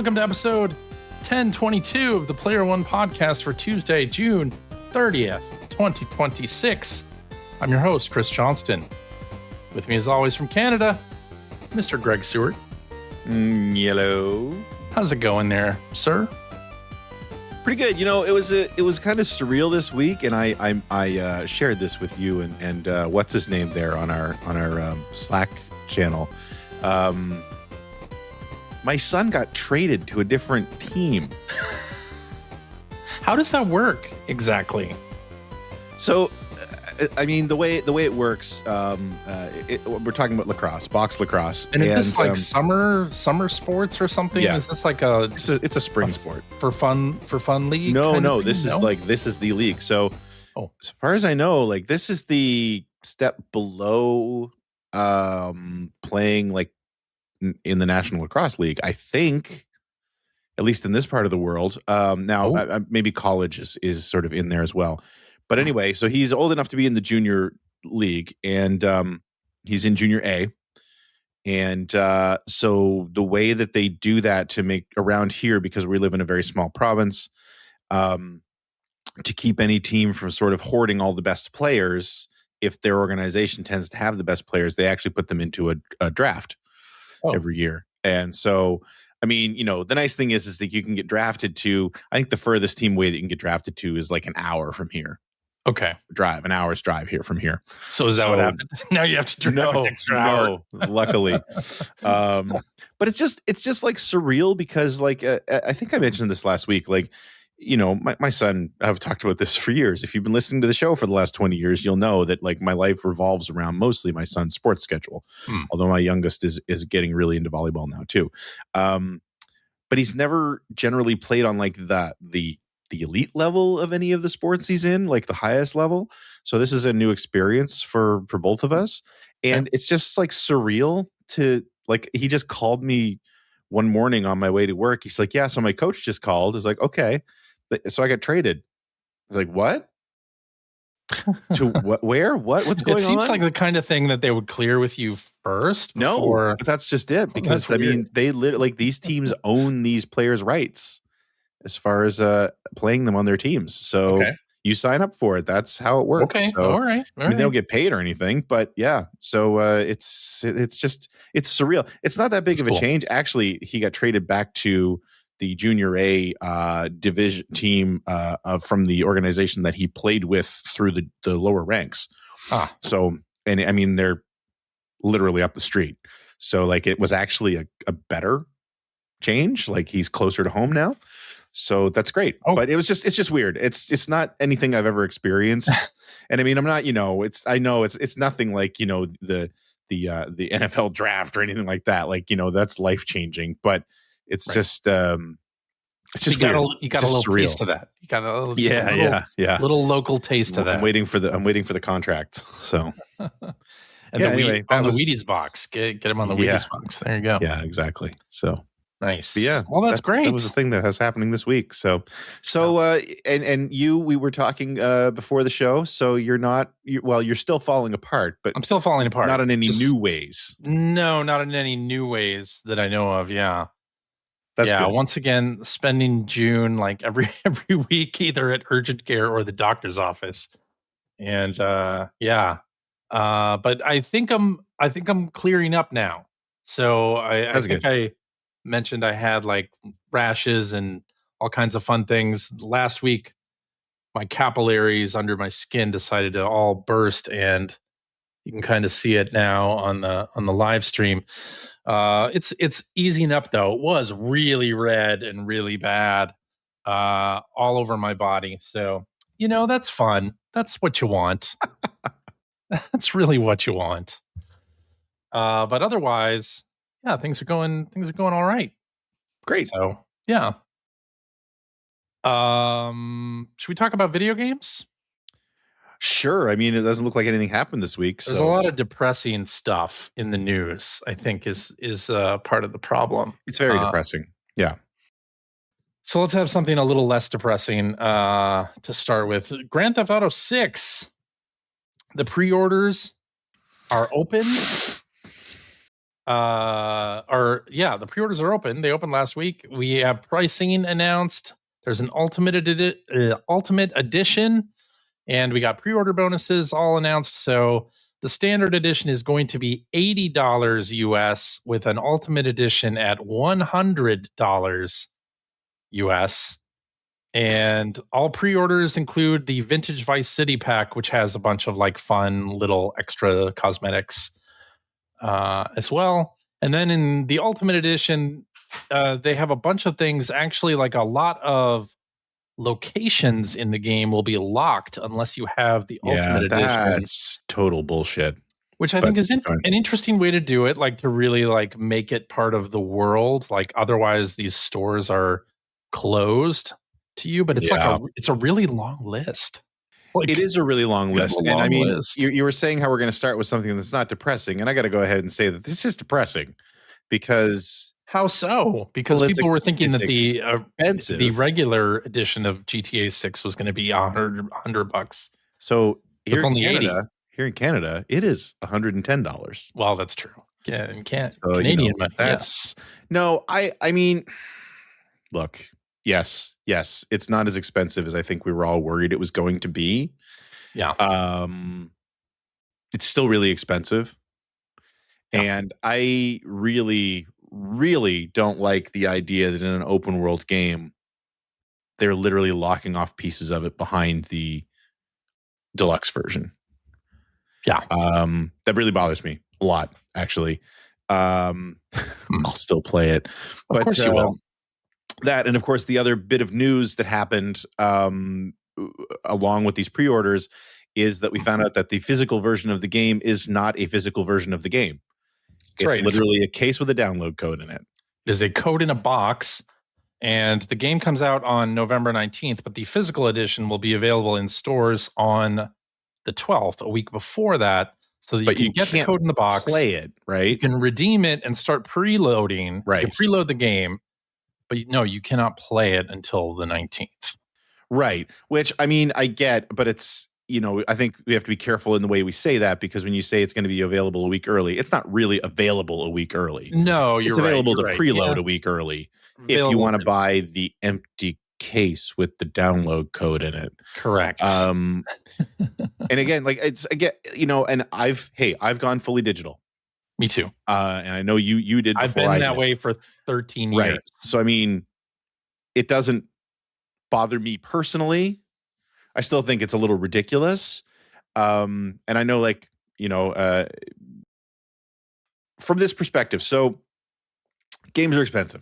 welcome to episode 1022 of the Player One podcast for Tuesday, June 30th, 2026. I'm your host, Chris Johnston. With me, as always, from Canada, Mr. Greg Seward. Yellow. How's it going there, sir? Pretty good. You know, it was kind of surreal this week, and I shared this with you and what's his name there on our Slack channel. My son got traded to a different team. How does that work exactly? So, I mean, the way it works, we're talking about lacrosse, box lacrosse. And is this like summer sports or something? Yeah. Is this like it's a spring sport for fun league? No, this is the league. So, as far as I know, like this is the step below playing like in the National Lacrosse League, I think, at least in this part of the world. Now, maybe college is sort of in there as well. But anyway, so he's old enough to be in the junior league, and he's in junior A. And so the way that they do that to make around here, because we live in a very small province, to keep any team from sort of hoarding all the best players, if their organization tends to have the best players, they actually put them into a draft every year. And so, I mean, you know, the nice thing is that you can get drafted to, I think the furthest team way that you can get drafted to is like an hour from here. Okay. An hour's drive here from here. So is that what happened? Now you have to drive an extra hour. Luckily. But it's just like surreal because like, I think I mentioned this last week, like, you know, my son, I've talked about this for years. If you've been listening to the show for the last 20 years, you'll know that like my life revolves around mostly my son's sports schedule. Although my youngest is getting really into volleyball now too. But he's never generally played on like the elite level of any of the sports he's in, like the highest level. So this is a new experience for both of us. And it's just like surreal to like, he just called me one morning on my way to work. He's like, yeah, so my coach just called. I was like, okay. So I got traded. I was like, what? To what? Where? What's going on? It seems like the kind of thing that they would clear with you first. No, but that's just it. Because I mean, they literally like these teams own these players' rights as far as playing them on their teams. So you sign up for it. That's how it works. Okay, so, all right. I mean, they don't get paid or anything, but yeah. So it's surreal. It's not that big of a change. Actually, he got traded back to the Junior A division team from the organization that he played with through the lower ranks. So, and I mean, they're literally up the street. So like it was actually a better change. Like he's closer to home now. So that's great. But it's just weird. It's not anything I've ever experienced. And I mean, I'm not, you know, it's nothing like, you know, the NFL draft or anything like that. Like, you know, that's life changing, but it's just you got a little taste of that. You got a little, little local taste of that. I'm waiting for the contract. So and anyway, on the Wheaties box, get him on the Wheaties box. There you go. Yeah, exactly. So nice. But yeah. Well, that's great. That was the thing that was happening this week. So and we were talking before the show. So you're still falling apart, but I'm still falling apart. Not in any new ways. No, not in any new ways that I know of. Yeah. That's good. Once again, spending June like every week, either at urgent care or the doctor's office. And but I think I'm clearing up now. So I think I mentioned I had like rashes and all kinds of fun things. Last week, my capillaries under my skin decided to all burst, and you can kind of see it now on the live stream. It's easing up though. It was really red and really bad all over my body. So, you know, that's fun. That's what you want. That's really what you want. But otherwise, yeah, things are going all right. Great. So, yeah. Should we talk about video games? Sure. I mean, it doesn't look like anything happened this week. There's a lot of depressing stuff in the news, I think is part of the problem. It's very depressing. Yeah. So let's have something a little less depressing to start with. Grand Theft Auto 6. The pre-orders are open. the pre-orders are open. They opened last week. We have pricing announced. There's an ultimate edition, and we got pre-order bonuses all announced. So the standard edition is going to be $80 US, with an ultimate edition at $100 US. And all pre-orders include the Vintage Vice City pack, which has a bunch of like fun little extra cosmetics as well. And then in the Ultimate Edition, they have a bunch of things. Actually, like a lot of locations in the game will be locked unless you have the Ultimate Edition. That's total bullshit. Which I think is an interesting way to do it, like to really like make it part of the world. Like otherwise, these stores are closed to you, but it's it's a really long list. Like, it is a really long list. And I mean, you were saying how we're going to start with something that's not depressing. And I got to go ahead and say that this is depressing because... How so? Because people were thinking that the regular edition of GTA 6 was going to be $100. So it's only Canada, here in Canada, it is $110. Well, that's true. Yeah, in Canadian money. That's no, I mean, look, yes, it's not as expensive as I think we were all worried it was going to be. Yeah. It's still really expensive. Yeah. And I really don't like the idea that in an open world game, they're literally locking off pieces of it behind the deluxe version. Yeah. That really bothers me a lot, actually. I'll still play it. Of course you will. That, and of course, the other bit of news that happened along with these pre-orders is that we found out that the physical version of the game is not a physical version of the game. It's literally a case with a download code in it. There's a code in a box, and the game comes out on November 19th, but the physical edition will be available in stores on the 12th, a week before that, so that you can get the code in the box. Play it, right? You can redeem it and start preloading. Right. You can preload the game, but no, you cannot play it until the 19th. Right. Which, I mean, I get, but it's, I think we have to be careful in the way we say that, because when you say it's going to be available a week early, it's not really available a week early. No, it's available to preload a week early if you want to buy the empty case with the download code in it. Correct. And again, like and I've gone fully digital. Me too. And I know you did. I've been that way for 13 years. Right. So I mean, it doesn't bother me personally. I still think it's a little ridiculous. And I know, from this perspective, so games are expensive.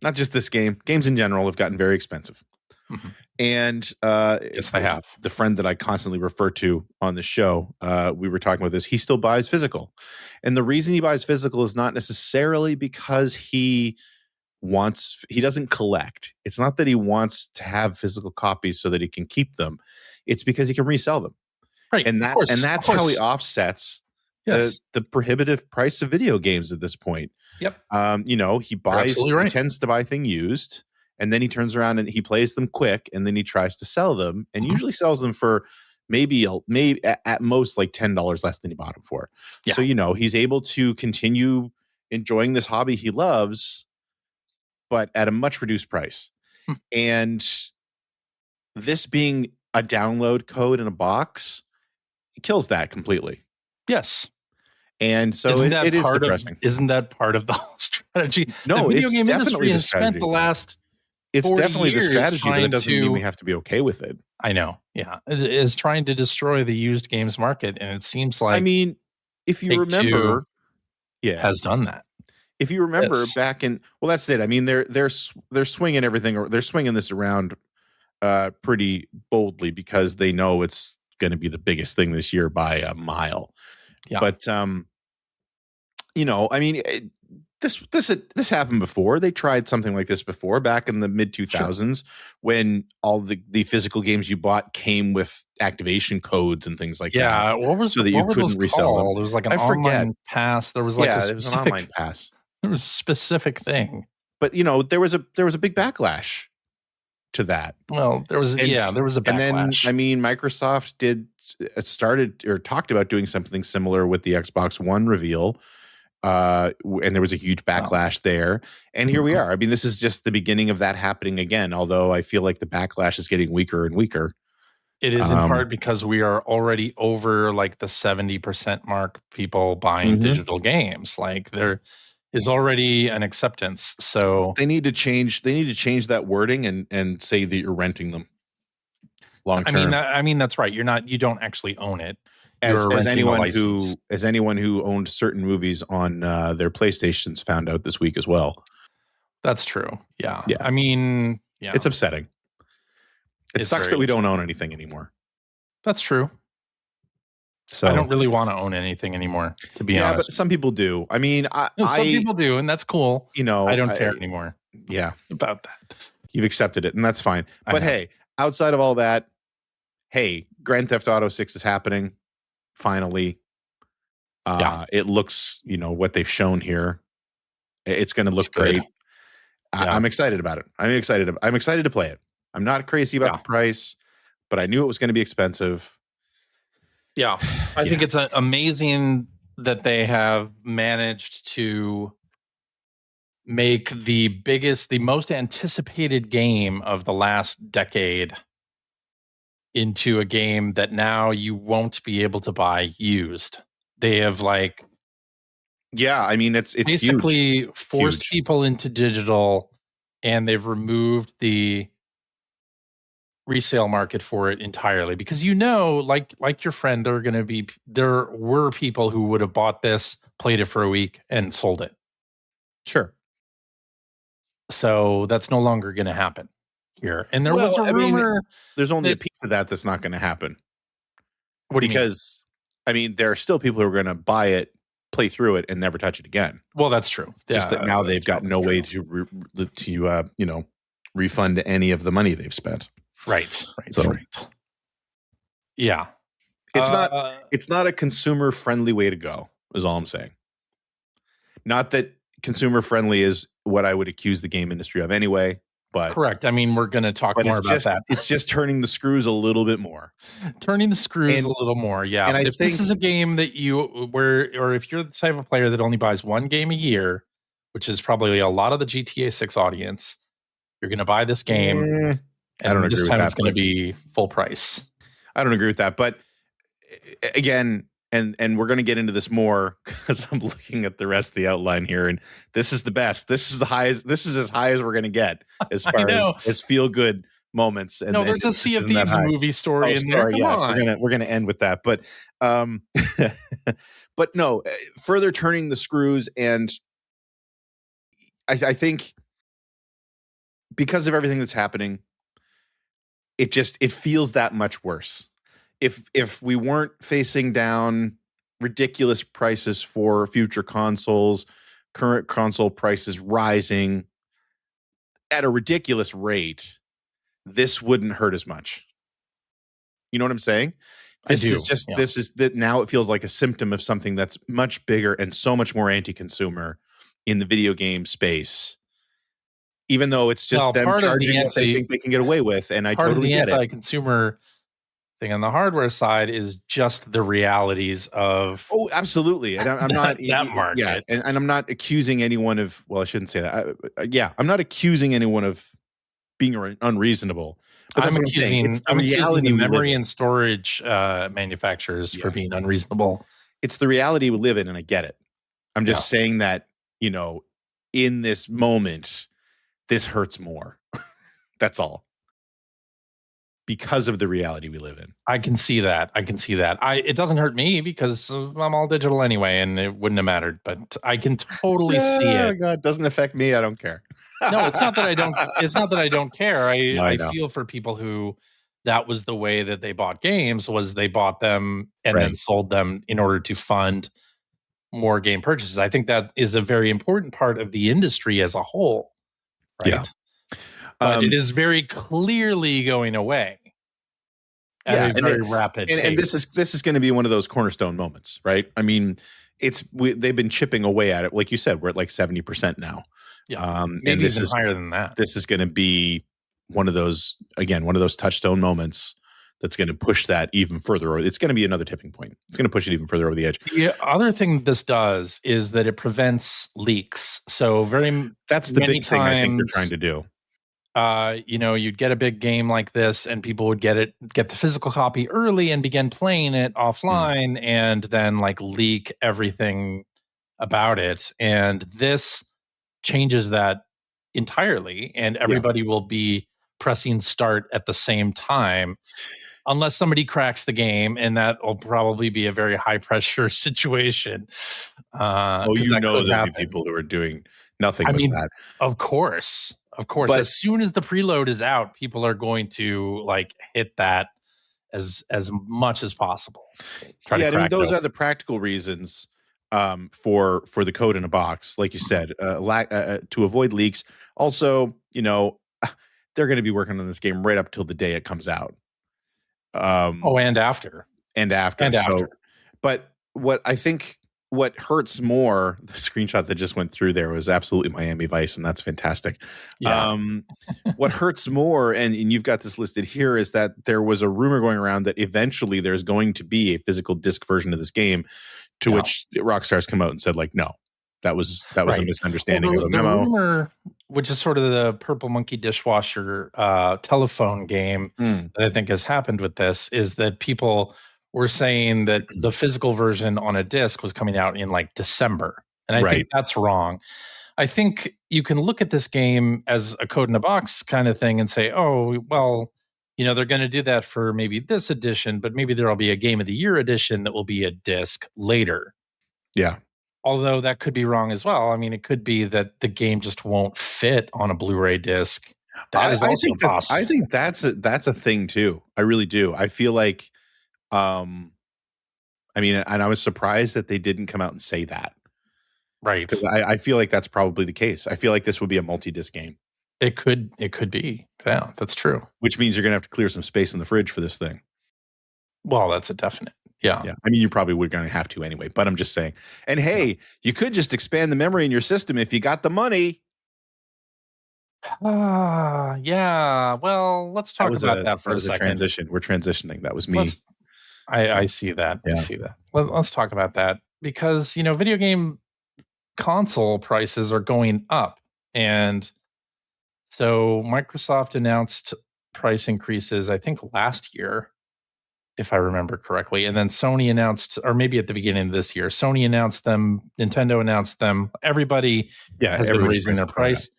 Not just this game. Games in general have gotten very expensive. Mm-hmm. And yes, they have. The friend that I constantly refer to on the show, we were talking about this. He still buys physical. And the reason he buys physical is not necessarily because he doesn't collect. It's not that he wants to have physical copies so that he can keep them. It's because he can resell them. Right. And that's how he offsets the prohibitive price of video games at this point. Yep. He tends to buy things used, and then he turns around and he plays them quick, and then he tries to sell them, and usually sells them for maybe at most like $10 less than he bought them for. Yeah. So, he's able to continue enjoying this hobby he loves, but at a much reduced price. And this being a download code in a box, it kills that completely. Yes. And so it is depressing. Isn't that part of the whole strategy? No, the video it's game definitely industry has spent the last It's 40 definitely the strategy, but it doesn't to, mean we have to be okay with it. I know. Yeah. It is trying to destroy the used games market. And it seems like, I mean, if you remember, has done that. If you remember back in, well, that's it. I mean, they're swinging everything, or they're swinging this around pretty boldly because they know it's going to be the biggest thing this year by a mile. Yeah. But I mean, this happened before. They tried something like this before back in the mid 2000s when all the physical games you bought came with activation codes and things like that. Yeah, what was so that you couldn't resell them? There was like an online pass. There was like there was an online pass. There was a specific thing, but there was a big backlash to that. Well, there was a backlash. And then I mean, Microsoft started or talked about doing something similar with the Xbox One reveal, and there was a huge backlash there. And here we are. I mean, this is just the beginning of that happening again, although I feel like the backlash is getting weaker and weaker. It is in part because we are already over like the 70% mark people buying digital games. Like there is already an acceptance. So they need to change that wording and say that you're renting them long term. I mean that's right. You don't actually own it. As anyone who owned certain movies on their PlayStations found out this week as well. That's true. Yeah. I mean, yeah. It's upsetting. It sucks that we don't own anything anymore. That's true. So I don't really want to own anything anymore, to be honest. Yeah, but some people do. I mean, some people do, and that's cool. You know, I don't care anymore. Yeah, about that. You've accepted it, and that's fine. But hey, outside of all that, hey, Grand Theft Auto 6 is happening. Finally, it looks, what they've shown here. It's going to look great. I'm excited about it. I'm excited to play it. I'm not crazy about the price, but I knew it was going to be expensive. Yeah. I think it's amazing that they have managed to make the most anticipated game of the last decade into a game that now you won't be able to buy used. They have I mean, it's basically huge. Forced people into digital, and they've removed the resale market for it entirely, because like your friend, there were people who would have bought this, played it for a week, and sold it. Sure. So that's no longer going to happen here. And there was a rumor. There's only a piece of that's not going to happen. What do you mean? I mean, there are still people who are going to buy it, play through it, and never touch it again. Well, that's true. Just that now they've got no way to refund any of the money they've spent. Right. Yeah. It's not a consumer friendly way to go, is all I'm saying. Not that consumer friendly is what I would accuse the game industry of anyway, but correct. I mean, we're going to talk more about that. It's just turning the screws a little bit more. Yeah. And if this is a game that or if you're the type of player that only buys one game a year, which is probably a lot of the GTA 6 audience, you're going to buy this game. I don't agree with that. This time it's going to be full price. I don't agree with that. But again, and we're going to get into this more because I'm looking at the rest of the outline here, and this is the best. This is as high as we're going to get as far as feel good moments. And there's a Sea of Thieves movie story in there. Come on. We're gonna end with that. But but no, further turning the screws, and I think because of everything that's happening, it feels that much worse. If we weren't facing down ridiculous prices for future consoles, current console prices rising at a ridiculous rate, this wouldn't hurt as much. You know what I'm saying? This is that now it feels like a symptom of something that's much bigger and so much more anti-consumer in the video game space. Even though it's just them charging what they think they can get away with, and I totally get it. The anti-consumer thing on the hardware side is just the realities of absolutely. And I'm not that market. Yeah, and I'm not accusing anyone of. Well, I shouldn't say that. I'm not accusing anyone of being unreasonable. But I'm accusing the memory and storage manufacturers for being unreasonable. It's the reality we live in, and I get it. I'm just saying that in this moment, this hurts more. That's all. Because of the reality we live in. I can see that. It doesn't hurt me because I'm all digital anyway, and it wouldn't have mattered. But I can totally see it. Oh God, it doesn't affect me. I don't care. No, it's not that I don't. It's not that I don't care. I feel for people who that was the way that they bought games. Was they bought them and then sold them in order to fund more game purchases. I think that is a very important part of the industry as a whole. Right? Yeah. But it is very clearly going away at a very rapid pace. And this is going to be one of those cornerstone moments, right? I mean, they've been chipping away at it. Like you said, we're at like 70% now. Yeah, maybe even higher than that. This is going to be one of those touchstone moments that's going to push that even further. It's going to be another tipping point. It's going to push it even further over the edge. The other thing this does is that it prevents leaks. So that's the big thing I think they're trying to do. You'd get a big game like this and people would get the physical copy early and begin playing it offline and then like leak everything about it. And this changes that entirely, and everybody will be pressing start at the same time unless somebody cracks the game, and that will probably be a very high pressure situation. There'll be people who are doing nothing but that. Of course. But as soon as the preload is out, people are going to like hit that as much as possible. Those are the practical reasons for the code in a box, like you said, to avoid leaks. Also, they're going to be working on this game right up till the day it comes out. And after. But what hurts more, the screenshot that just went through there was absolutely Miami Vice, and that's fantastic. Yeah. What hurts more, and you've got this listed here, is that there was a rumor going around that eventually there's going to be a physical disc version of this game, to which Rockstar's come out and said, like, no, that was a misunderstanding of a memo. The rumor, which is sort of the Purple Monkey Dishwasher telephone game that I think has happened with this, is that people were saying that the physical version on a disc was coming out in like December. And I think that's wrong. I think you can look at this game as a code in a box kind of thing and say, oh, well, they're going to do that for maybe this edition, but maybe there'll be a Game of the Year edition that will be a disc later. Yeah. Although that could be wrong as well. I mean, it could be that the game just won't fit on a Blu-ray disc. That is also possible. I think that's a thing too. I really do. I feel like, and I was surprised that they didn't come out and say that. Right. Because I feel like that's probably the case. I feel like this would be a multi-disc game. It could be. Yeah, that's true. Which means you're going to have to clear some space in the fridge for this thing. Well, that's a definite. Yeah. I mean, you probably were going to have to anyway, but I'm just saying. And hey, you could just expand the memory in your system if you got the money. Yeah. Well, let's talk about that for a second. Transition. We're transitioning. That was me. I see that. Yeah. I see that. Let's talk about that because, video game console prices are going up. And so Microsoft announced price increases, I think last year, if I remember correctly. And then Sony announced, or maybe at the beginning of this year, Sony announced them, Nintendo announced them. Everybody has been raising their price.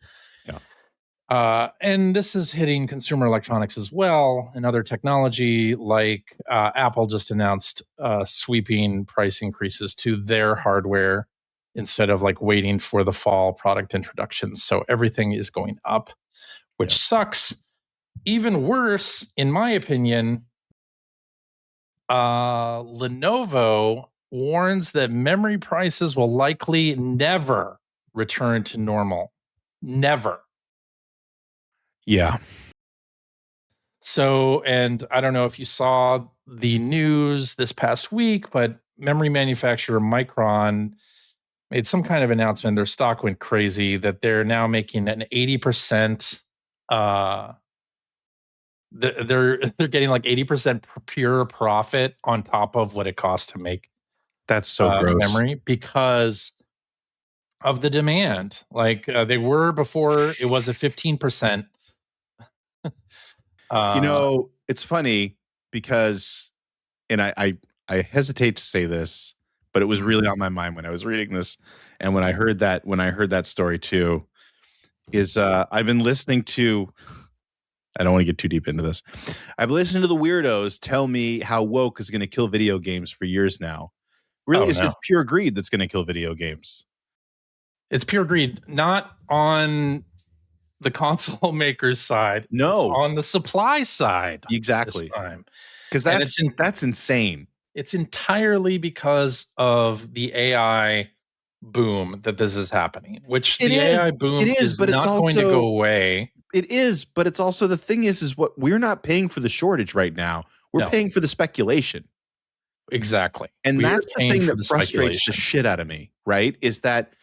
And this is hitting consumer electronics as well and other technology, like Apple just announced sweeping price increases to their hardware instead of like waiting for the fall product introductions. So everything is going up, which sucks. Even worse, in my opinion, Lenovo warns that memory prices will likely never return to normal. Never. Yeah. So, and I don't know if you saw the news this past week, but memory manufacturer Micron made some kind of announcement. Their stock went crazy that they're now making an 80%. They're getting like 80% pure profit on top of what it costs to make. That's so gross. Memory because of the demand. Like they were before, it was a 15%. It's funny because, and I hesitate to say this, but it was really on my mind when I was reading this, and when I heard that story too, is I've been listening to. I don't want to get too deep into this. I've listened to the weirdos tell me how woke is going to kill video games for years now. Really, it's just pure greed that's going to kill video games. It's pure greed, not on the console maker's side. No, it's on the supply side. Exactly. Because that's insane. It's entirely because of the AI boom that this is happening, which AI boom is not going to go away. It is, but it's also the thing is what we're not paying for the shortage right now. We're paying for the speculation. Exactly. And that's the thing that frustrates the shit out of me, right? Is that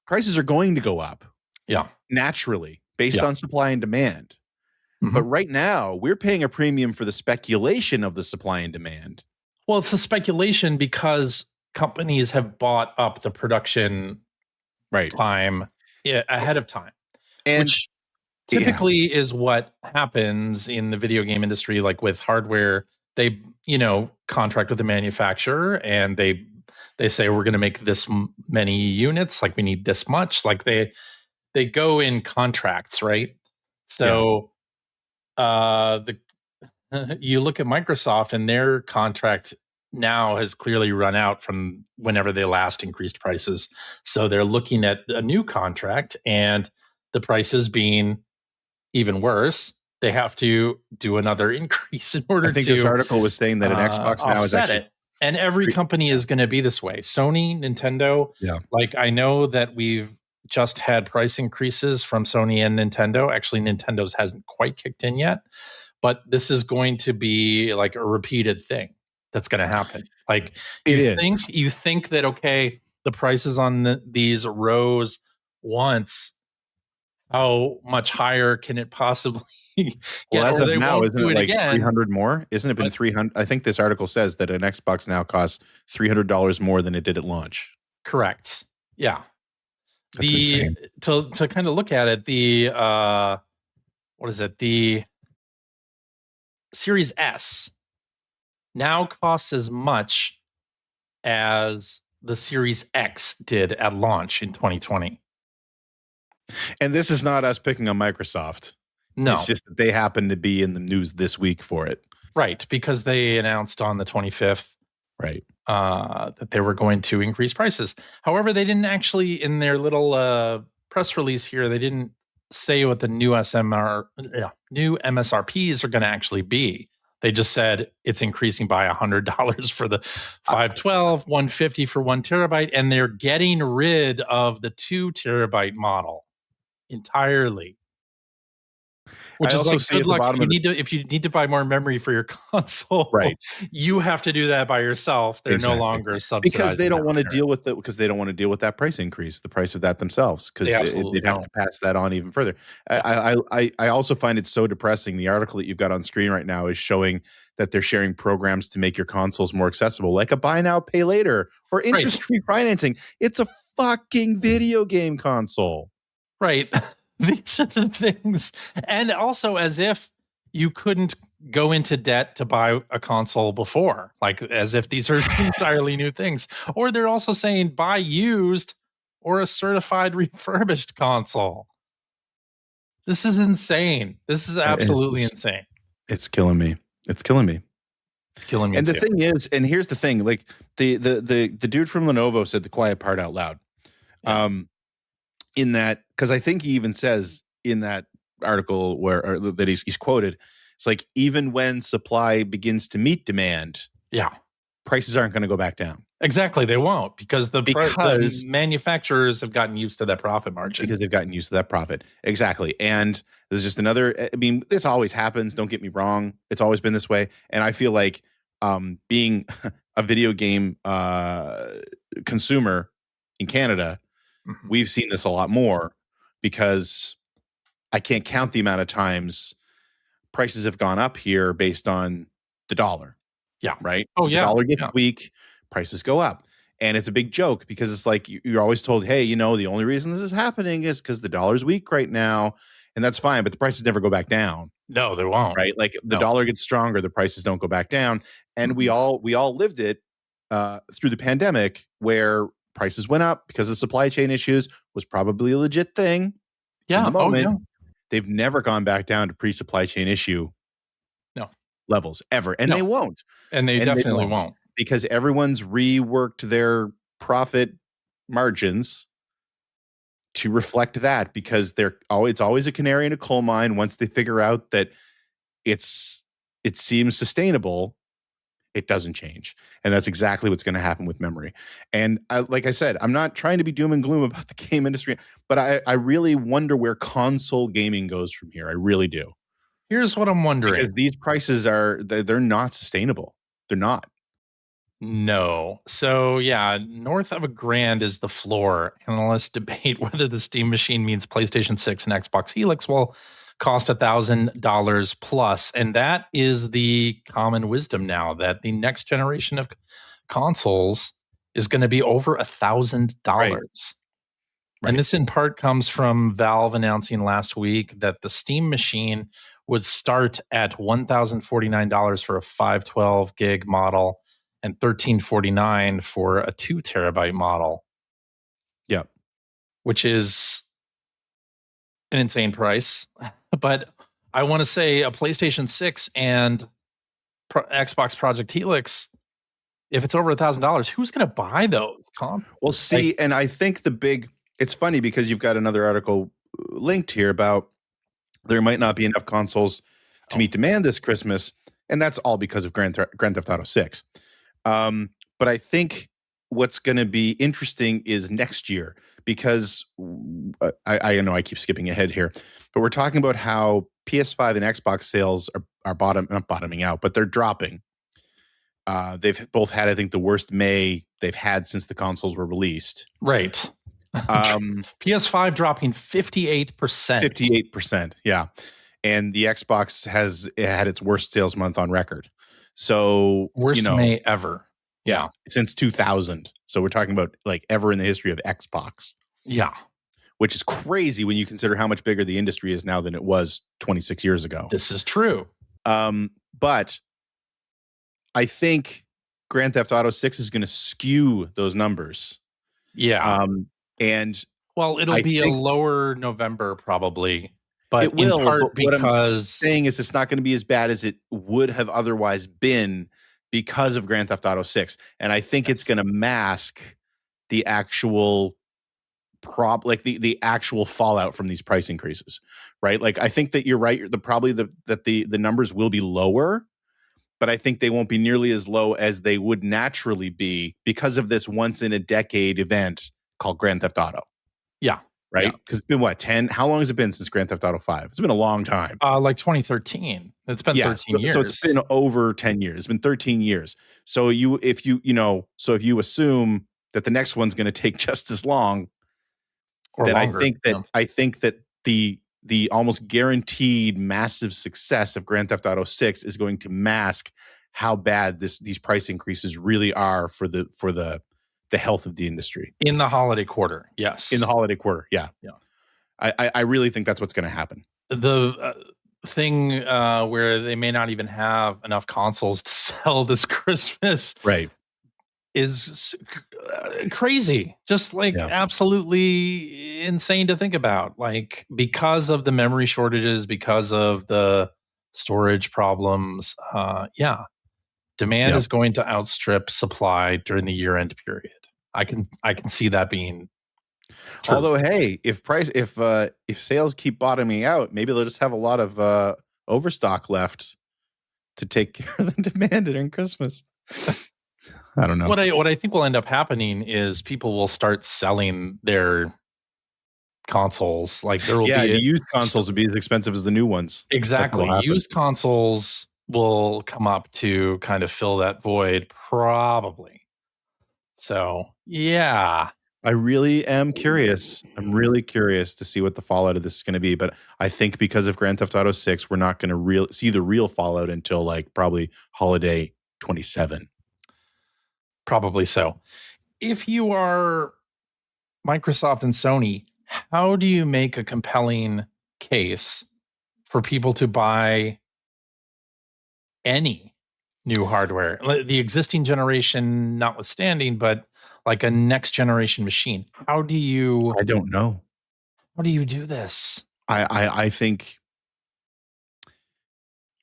prices are going to go up. Yeah. Naturally, based on supply and demand. But right now, we're paying a premium for the speculation of the supply and demand. Well, it's the speculation because companies have bought up the production time ahead of time, and which typically is what happens in the video game industry. Like with hardware, they contract with the manufacturer and they say we're going to make this many units, like we need this much. Like they go in contracts, right? So you look at Microsoft and their contract now has clearly run out from whenever they last increased prices. So they're looking at a new contract, and the prices being even worse, they have to do another increase in order to. I think this article was saying that an Xbox now is actually it. And every company is going to be this way. Sony, Nintendo. Yeah. Like I know that we've just had price increases from Sony and Nintendo. Actually, Nintendo's hasn't quite kicked in yet, but this is going to be like a repeated thing that's going to happen. Like you think that, okay, the prices on these rose once, how much higher can it possibly get? Well, as of now, isn't it like again. 300 more? Isn't it been 300? I think this article says that an Xbox now costs $300 more than it did at launch. Correct. Yeah. That's insane. To kind of look at it, the what is it? The Series S now costs as much as the Series X did at launch in 2020. And this is not us picking on Microsoft. No. It's just that they happen to be in the news this week for it. Right, because they announced on the 25th that they were going to increase prices. However, they didn't actually, in their little press release here, they didn't say what the new MSRPs are going to actually be. They just said it's increasing by $100 for the 512, $150 for 1 terabyte, and they're getting rid of the 2 terabyte model entirely. Which is like, good luck. If you need to buy more memory for your console, you have to do that by yourself. They're no longer subsidized because they don't want to deal with it. Because they don't want to deal with that price increase, the price of that themselves. Because they'd have to pass that on even further. I also find it so depressing. The article that you've got on screen right now is showing that they're sharing programs to make your consoles more accessible, like a buy now, pay later, or interest-free financing. It's a fucking video game console, right? These are the things. And also as if you couldn't go into debt to buy a console before, like as if these are entirely new things. Or they're also saying buy used or a certified refurbished console. This is insane. This is absolutely insane. It's killing me. It's killing me. It's killing me. And the thing is, and here's the thing, like the dude from Lenovo said the quiet part out loud. Yeah. In that, because I think he even says in that article that he's quoted, it's like even when supply begins to meet demand, prices aren't going to go back down. Exactly, they won't because the manufacturers have gotten used to that profit margin. Because they've gotten used to that profit. Exactly. And there's just another, I mean, this always happens. Don't get me wrong. It's always been this way. And I feel like being a video game consumer in Canada, we've seen this a lot more because I can't count the amount of times prices have gone up here based on the dollar. Yeah. Right? Oh, yeah. The dollar gets weak, prices go up. And it's a big joke because it's like you're always told, hey, the only reason this is happening is because the dollar's weak right now. And that's fine, but the prices never go back down. No, they won't. Right? Like the dollar gets stronger, the prices don't go back down. And we all lived it through the pandemic where prices went up because of supply chain issues was probably a legit thing. Yeah. In the moment, they've never gone back down to pre-supply chain issue levels ever. And they won't. And they definitely won't. Because everyone's reworked their profit margins to reflect that because it's always a canary in a coal mine. Once they figure out that it seems sustainable, it doesn't change. And that's exactly what's going to happen with memory. And like I said, I'm not trying to be doom and gloom about the game industry, but I really wonder where console gaming goes from here. I really do. Here's what I'm wondering. Because these prices they're not sustainable. They're not. No. So north of $1,000 is the floor. Analysts debate whether the Steam Machine means PlayStation 6 and Xbox Helix. Well, cost $1,000 plus. And that is the common wisdom now, that the next generation of consoles is going to be over $1,000. Right. And this in part comes from Valve announcing last week that the Steam machine would start at $1,049 for a 512 gig model and $1,349 for a 2 terabyte model. Yep. Which is an insane price. But I want to say a PlayStation 6 and Xbox Project Helix, if it's over $1,000, who's going to buy those? Well, see, and I think it's funny because you've got another article linked here about there might not be enough consoles to meet demand this Christmas, and that's all because of Grand Theft Auto 6. But I think what's going to be interesting is next year, because I know I keep skipping ahead here, but we're talking about how PS5 and Xbox sales are not bottoming out, but they're dropping. They've both had, I think, the worst May they've had since the consoles were released. Right. PS5 dropping 58%. 58%, yeah. And the Xbox has had its worst sales month on record. So worst May ever. Yeah, since 2000. So we're talking about like ever in the history of Xbox. Yeah. Which is crazy when you consider how much bigger the industry is now than it was 26 years ago. This is true. But I think Grand Theft Auto 6 is going to skew those numbers. Yeah. And it'll be a lower November probably. But it will, in part but because what I'm saying is it's not going to be as bad as it would have otherwise been because of Grand Theft Auto 6. And I think it's going to mask the actual the actual fallout from these price increases, right? Like, I think that you're right. The numbers will be lower, but I think they won't be nearly as low as they would naturally be because of this once in a decade event called Grand Theft Auto. Yeah. Right? Because it's been what, 10? How long has it been since Grand Theft Auto 5? It's been a long time. Like 2013. It's been 13 years. So it's been over 10 years. It's been 13 years. So if you assume that the next one's going to take just as long, or then longer, I think that the almost guaranteed massive success of Grand Theft Auto 6 is going to mask how bad these price increases really are for the health of the industry. In the holiday quarter, yes. In the holiday quarter, yeah. I really think that's what's going to happen. The thing where they may not even have enough consoles to sell this Christmas, right, is crazy. Just like absolutely insane to think about. Like, because of the memory shortages, because of the storage problems, demand is going to outstrip supply during the year-end period. I can see that being true. Although, hey, if sales keep bottoming out, maybe they'll just have a lot of overstock left to take care of the demand during Christmas. I don't know. What I think will end up happening is people will start selling their consoles. Like, there will be the used consoles will be as expensive as the new ones. Exactly. Used consoles will come up to kind of fill that void, probably. So, yeah. I really am curious. I'm really curious to see what the fallout of this is going to be. But I think because of Grand Theft Auto 6, we're not going to see the real fallout until like probably holiday 27. Probably so. If you are Microsoft and Sony, how do you make a compelling case for people to buy any new hardware, the existing generation notwithstanding, but like a next generation machine? How do you? I don't know. How do you do this? I think.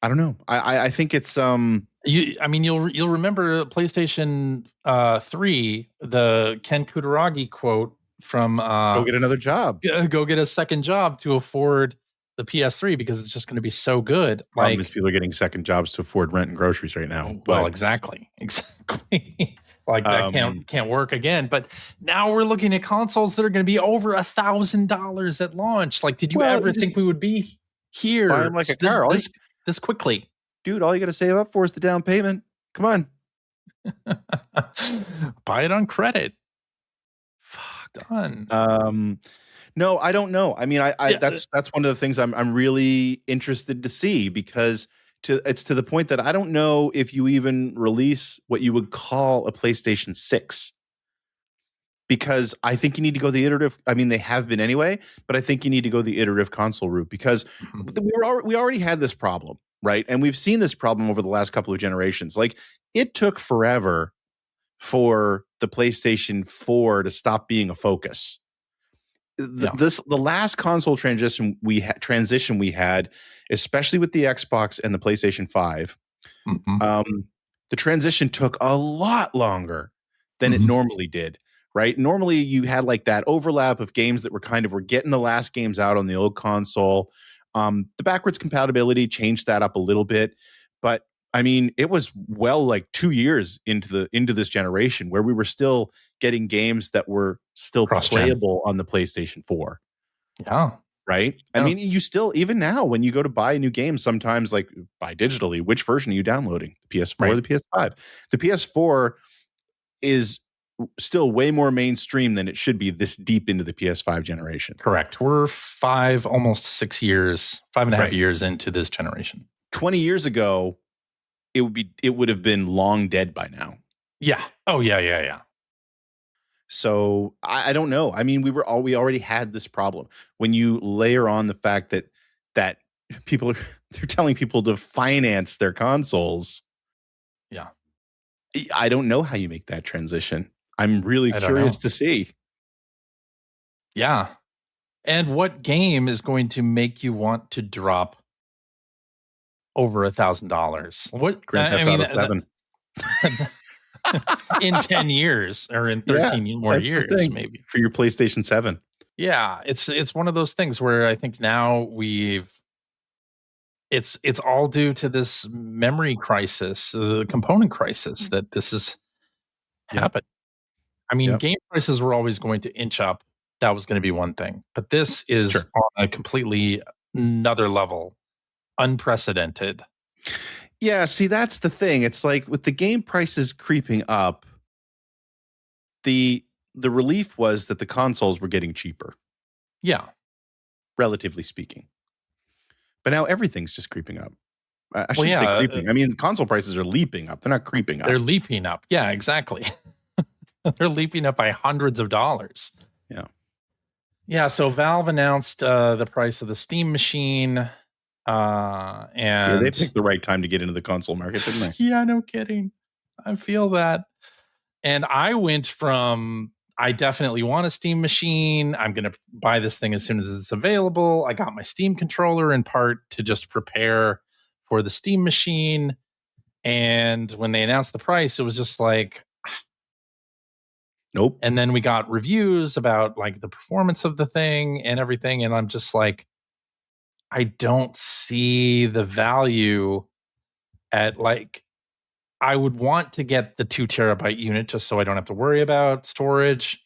I don't know. I think it's you'll remember PlayStation 3, the Ken Kutaragi quote from go get another job. Go get a second job to afford the PS3 because it's just going to be so good. Problem is people are getting second jobs to afford rent and groceries right now. Well, exactly. Like, that can't work again. But now we're looking at consoles that are going to be over $1,000 at launch. Like, did you ever think we would be here? Buy them like a car. This quickly. Dude, all you got to save up for is the down payment. Come on. Buy it on credit. Done. No, I don't know. I mean, that's one of the things I'm really interested to see, because it's to the point that I don't know if you even release what you would call a PlayStation 6. Because I think you need to go the iterative. I mean, they have been anyway, but I think you need to go the iterative console route, because we already had this problem, right? And we've seen this problem over the last couple of generations. Like, it took forever for the PlayStation 4 to stop being a focus. The last console transition we had, especially with the Xbox and the PlayStation 5, the transition took a lot longer than it normally did. Right. Normally you had like that overlap of games that were getting the last games out on the old console. The backwards compatibility changed that up a little bit, but I mean, it was like 2 years into this generation where we were still getting games that were still playable on the PlayStation 4. Yeah. Right. Yeah. I mean, you still, even now, when you go to buy a new game, sometimes like buy digitally, which version are you downloading? The PS4 or the PS5? The PS4 is still way more mainstream than it should be this deep into the PS5 generation. Correct. We're almost 6 years, 5.5 years into this generation. 20 years ago, it would have been long dead by now. Yeah. Oh, yeah. So I don't know. I mean, we already had this problem. When you layer on the fact that they're telling people to finance their consoles. Yeah. I don't know how you make that transition. I'm really curious to see. Yeah. And what game is going to make you want to drop over $1,000? What Grand Theft Auto 7 in 10 years or in 13 more years, maybe, for your PlayStation 7. Yeah, it's one of those things where I think now it's all due to this memory crisis, the component crisis that this is happened. I mean, game prices were always going to inch up. That was going to be one thing, but this is on a completely another level, unprecedented. Yeah, see, that's the thing. It's like with the game prices creeping up, the relief was that the consoles were getting cheaper. Yeah. Relatively speaking. But now everything's just creeping up. I shouldn't say creeping. I mean, console prices are leaping up. They're not creeping up. They're leaping up. Yeah, exactly. They're leaping up by hundreds of dollars. Yeah. Yeah, so Valve announced the price of the Steam machine. And they picked the right time to get into the console market, didn't they? Yeah, no kidding. I feel that. And I went from, I definitely want a Steam machine. I'm going to buy this thing as soon as it's available. I got my Steam controller in part to just prepare for the Steam machine. And when they announced the price, it was just like, nope. And then we got reviews about like the performance of the thing and everything. And I'm just like, I don't see the value at like, I would want to get the 2 terabyte unit just so I don't have to worry about storage.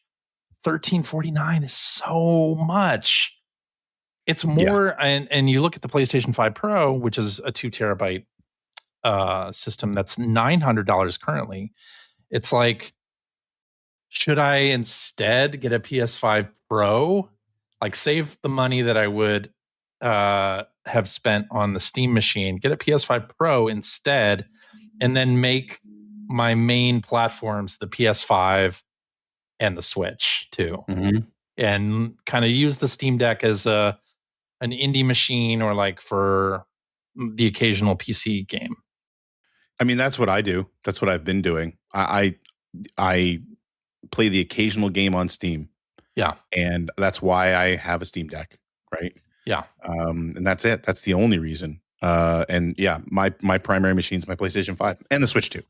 $13.49 is so much. It's more, and you look at the PlayStation 5 Pro, which is a 2 terabyte system that's $900 currently. It's like, should I instead get a PS5 Pro? Like, save the money that I would have spent on the Steam machine, get a PS5 Pro instead, and then make my main platforms the PS5 and the Switch too, and kind of use the Steam Deck as an indie machine or like for the occasional PC game. I mean, that's what I do. That's what I've been doing. I play the occasional game on Steam. Yeah, and that's why I have a Steam Deck, right? Yeah. And that's it. That's the only reason. And yeah, my primary machine is my PlayStation 5 and the Switch too.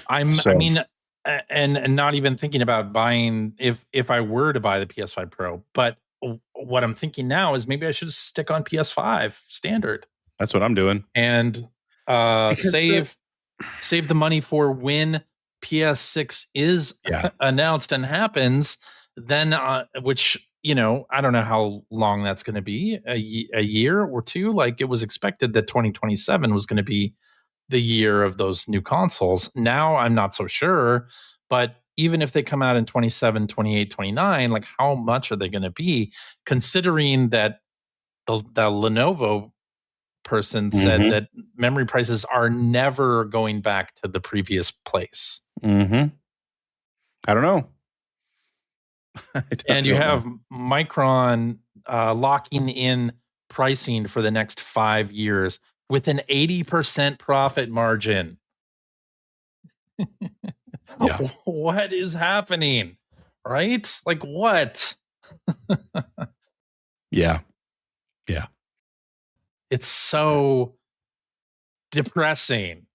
I mean, and not even thinking about buying if I were to buy the PS5 Pro, but what I'm thinking now is maybe I should stick on PS5 standard. That's what I'm doing. And save the money for when PS6 is announced and happens, then which, you know, I don't know how long that's going to be, a year or two. Like, it was expected that 2027 was going to be the year of those new consoles. Now I'm not so sure, but even if they come out in 27, 28, 29, like how much are they going to be, considering that the Lenovo person said that memory prices are never going back to the previous place. I don't know. And you have Micron locking in pricing for the next 5 years with an 80% profit margin. Yeah. What is happening? Right? Like what? Yeah. It's so depressing.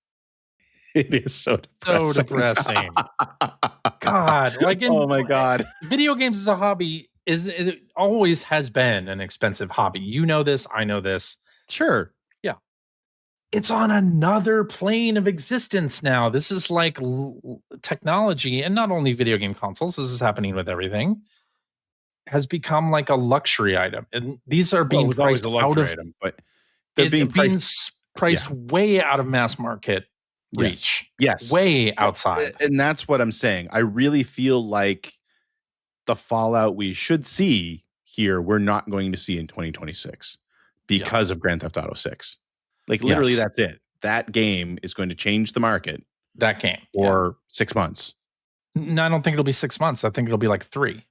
It is so depressing. So depressing. God, like oh my God. Video games as a hobby it always has been an expensive hobby. You know this, I know this. Sure. Yeah. It's on another plane of existence now. This is like technology, and not only video game consoles, this is happening with everything, has become like a luxury item. And these are being priced out of item, but they're being priced way out of mass market reach. Yes. Way outside. And that's what I'm saying. I really feel like the fallout we should see here, we're not going to see in 2026 because of Grand Theft Auto 6. Like literally that's it. That game is going to change the market. That game. For 6 months. No, I don't think it'll be 6 months. I think it'll be like 3.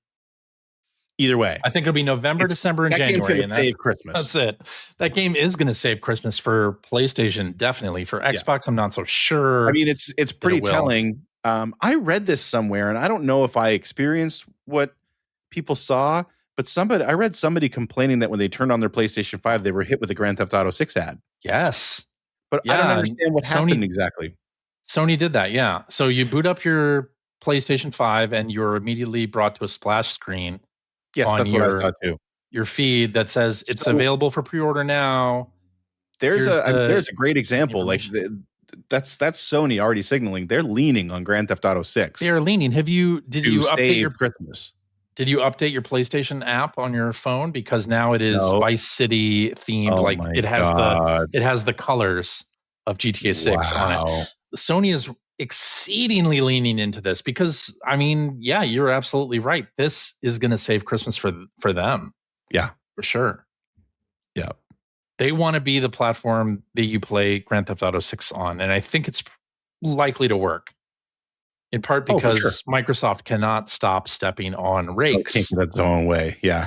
Either way. I think it'll be November, December, and January. That game's going to save Christmas. That's it. That game is going to save Christmas for PlayStation, definitely. For Xbox, I'm not so sure. I mean, it's pretty telling. I read this somewhere, and I don't know if I experienced what people saw, but I read somebody complaining that when they turned on their PlayStation 5, they were hit with a Grand Theft Auto 6 ad. Yes. But I don't understand what happened exactly. Sony did that, yeah. So you boot up your PlayStation 5, and you're immediately brought to a splash screen. Yes, that's what I thought too. Your feed that says it's available for pre-order now. There's a great example. Like that's Sony already signaling they're leaning on Grand Theft Auto 6. They're leaning. Did you update your Christmas? Did you update your PlayStation app on your phone, because now it is Vice City themed? Oh like it has the colors of GTA 6 on it. Sony is exceedingly leaning into this because, I mean, yeah, you're absolutely right. This is going to save Christmas for them. Yeah, for sure. Yeah. They want to be the platform that you play Grand Theft Auto 6 on. And I think it's likely to work, in part because Microsoft cannot stop stepping on rakes. That's own way. Yeah.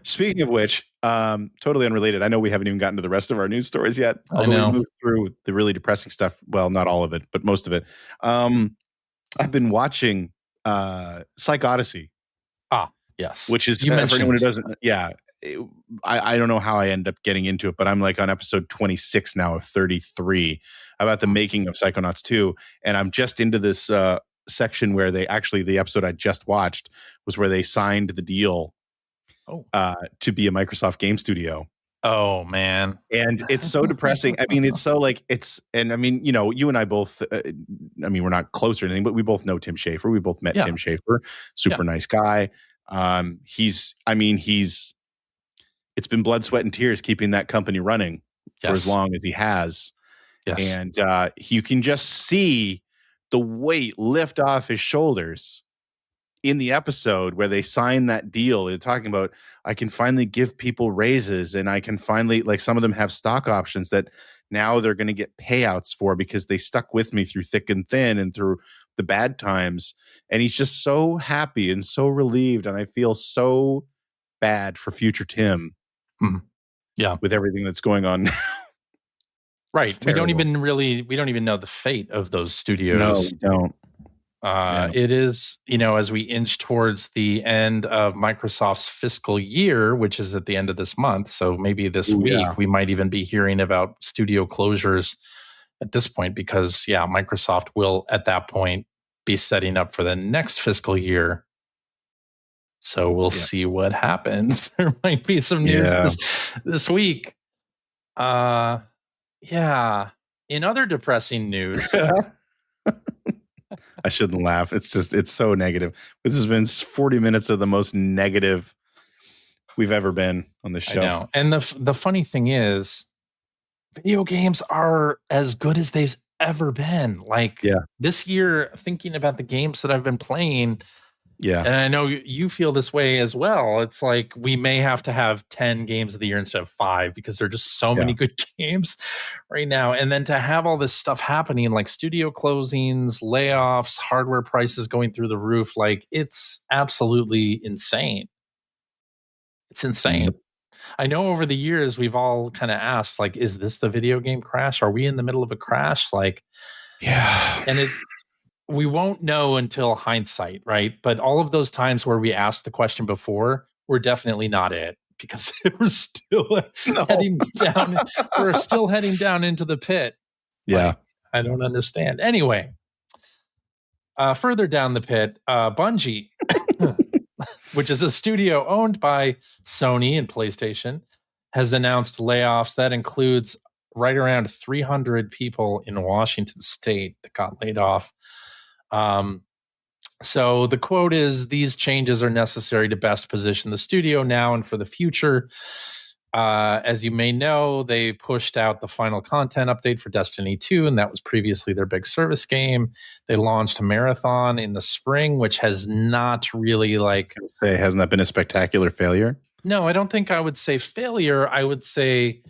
Speaking of which, totally unrelated. I know we haven't even gotten to the rest of our news stories yet. Although we moved through the really depressing stuff. Well, not all of it, but most of it. I've been watching Psych Odyssey. Ah, yes. Which is, for anyone who doesn't, I don't know how I end up getting into it, but I'm like on episode 26 now of 33 about the making of Psychonauts 2. And I'm just into this section where the episode I just watched was where they signed the deal to be a Microsoft game studio. Oh man. And it's so depressing. I mean, it's so like and I mean, you know, you and I both, I mean, we're not close or anything, but we both know Tim Schafer. We both met Tim Schafer, super nice guy. It's been blood, sweat, and tears keeping that company running for as long as he has. Yes. And you can just see the weight lift off his shoulders in the episode where they sign that deal. They're talking about, I can finally give people raises, and I can finally, like, some of them have stock options that now they're going to get payouts for because they stuck with me through thick and thin and through the bad times. And he's just so happy and so relieved. And I feel so bad for future Tim. Mm-hmm. Yeah. With everything that's going on now. Right. We don't even know the fate of those studios. No, we don't. It is, you know, as we inch towards the end of Microsoft's fiscal year, which is at the end of this month. So maybe this week we might even be hearing about studio closures at this point, because Microsoft will at that point be setting up for the next fiscal year. So we'll see what happens. There might be some news this week. In other depressing news. I shouldn't laugh. It's so negative. This has been 40 minutes of the most negative we've ever been on the show. I know. And the funny thing is, video games are as good as they've ever been. Like this year, thinking about the games that I've been playing, and I know you feel this way as well. It's like we may have to have 10 games of the year instead of 5 because there are just so many good games right now. And then to have all this stuff happening, like studio closings, layoffs, hardware prices going through the roof, like it's absolutely insane. It's insane. Yep. I know over the years we've all kind of asked, like, is this the video game crash? Are we in the middle of a crash? Like, and we won't know until hindsight, right? But all of those times where we asked the question before, we're definitely not it because we're still heading down. We're still heading down into the pit. Yeah. Like, I don't understand. Anyway, further down the pit, Bungie, which is a studio owned by Sony and PlayStation, has announced layoffs. That includes right around 300 people in Washington State that got laid off. So the quote is, "These changes are necessary to best position the studio now and for the future. As you may know, they pushed out the final content update for Destiny 2, and that was previously their big service game. They launched a Marathon in the spring, which has not really hasn't that been a spectacular failure? No, I don't think I would say failure. I would say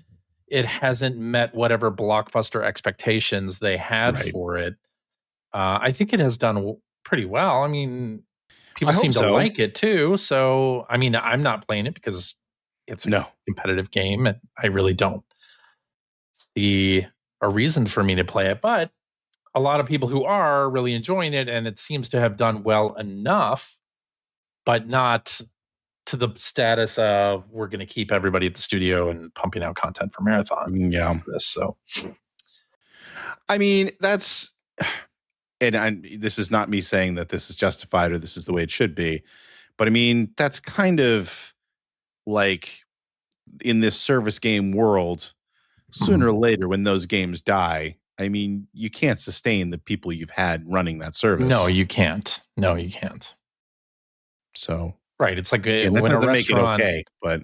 it hasn't met whatever blockbuster expectations they had for it. I think it has done pretty well. I mean, people seem to like it too. So, I mean, I'm not playing it because it's a competitive game and I really don't see a reason for me to play it. But a lot of people who are really enjoying it, and it seems to have done well enough, but not to the status of we're going to keep everybody at the studio and pumping out content for Marathon. Yeah. So, I mean, that's... And this is not me saying that this is justified or this is the way it should be, but I mean, that's kind of like in this service game world, sooner or later when those games die, I mean, you can't sustain the people you've had running that service. No, you can't. So, right. It's like when a restaurant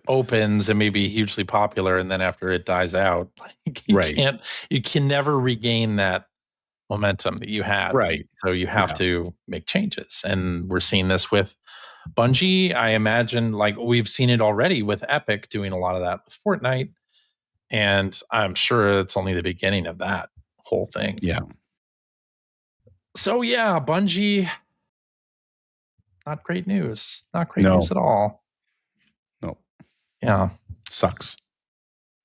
opens and may be hugely popular, and then after it dies out, you can never regain that momentum that you had. Right. So you have to make changes. And we're seeing this with Bungie. I imagine like we've seen it already with Epic doing a lot of that with Fortnite. And I'm sure it's only the beginning of that whole thing. Yeah. So yeah, Bungie, not great news. Not great news at all. No. Yeah. Sucks.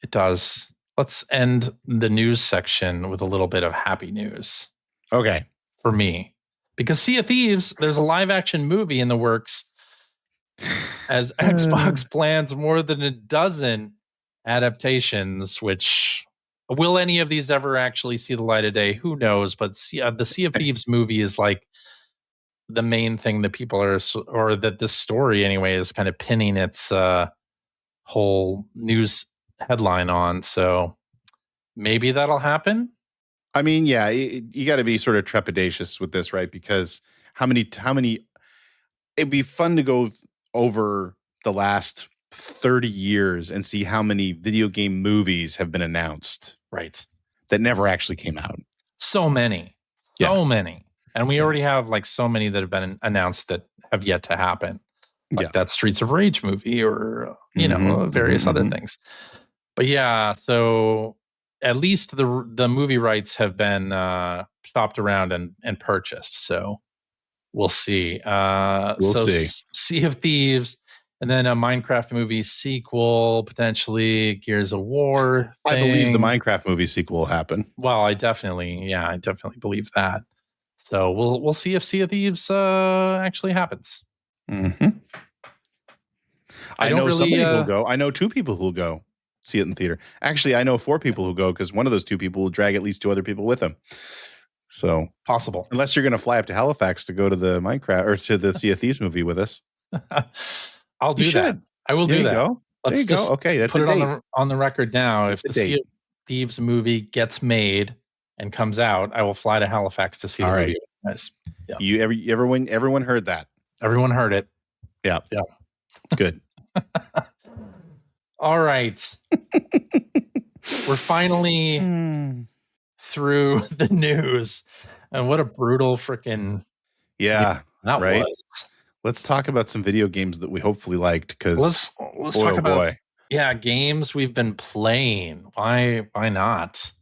It does. Let's end the news section with a little bit of happy news. Okay. For me. Because Sea of Thieves, there's a live action movie in the works as Xbox plans more than a dozen adaptations, which will any of these ever actually see the light of day? Who knows? But the Sea of Thieves movie is like the main thing that people are, or that this story anyway is kind of pinning its whole news headline on. So maybe that'll happen. I mean, yeah, you got to be sort of trepidatious with this, right? Because how many it'd be fun to go over the last 30 years and see how many video game movies have been announced. Right. That never actually came out. So many. And we already have like so many that have been announced that have yet to happen. Like that Streets of Rage movie or, various other things. But yeah, so at least the movie rights have been shopped around and purchased. So we'll see. We'll see. Sea of Thieves, and then a Minecraft movie sequel, potentially Gears of War thing. I believe the Minecraft movie sequel will happen. Well, I definitely believe that. So we'll see if Sea of Thieves actually happens. Mm-hmm. I know somebody who'll go. I know 2 people who'll go see it in theater. Actually, I know 4 people who go because one of those 2 people will drag at least 2 other people with them. So possible, unless you're going to fly up to Halifax to go to the Minecraft or to the Sea of Thieves movie with us. I'll do that. I will do that. Go. Let's just go. Okay, that's put it on the record now. If the Sea of Thieves movie gets made and comes out, I will fly to Halifax to see the movie. Nice. Yeah. Everyone heard that. Everyone heard it. Yeah. Good. All right. We're finally through the news, and what a brutal freaking Yeah, that right. was. Let's talk about some video games that we hopefully liked, because Let's boy, talk oh about boy. games we've been playing. Why not?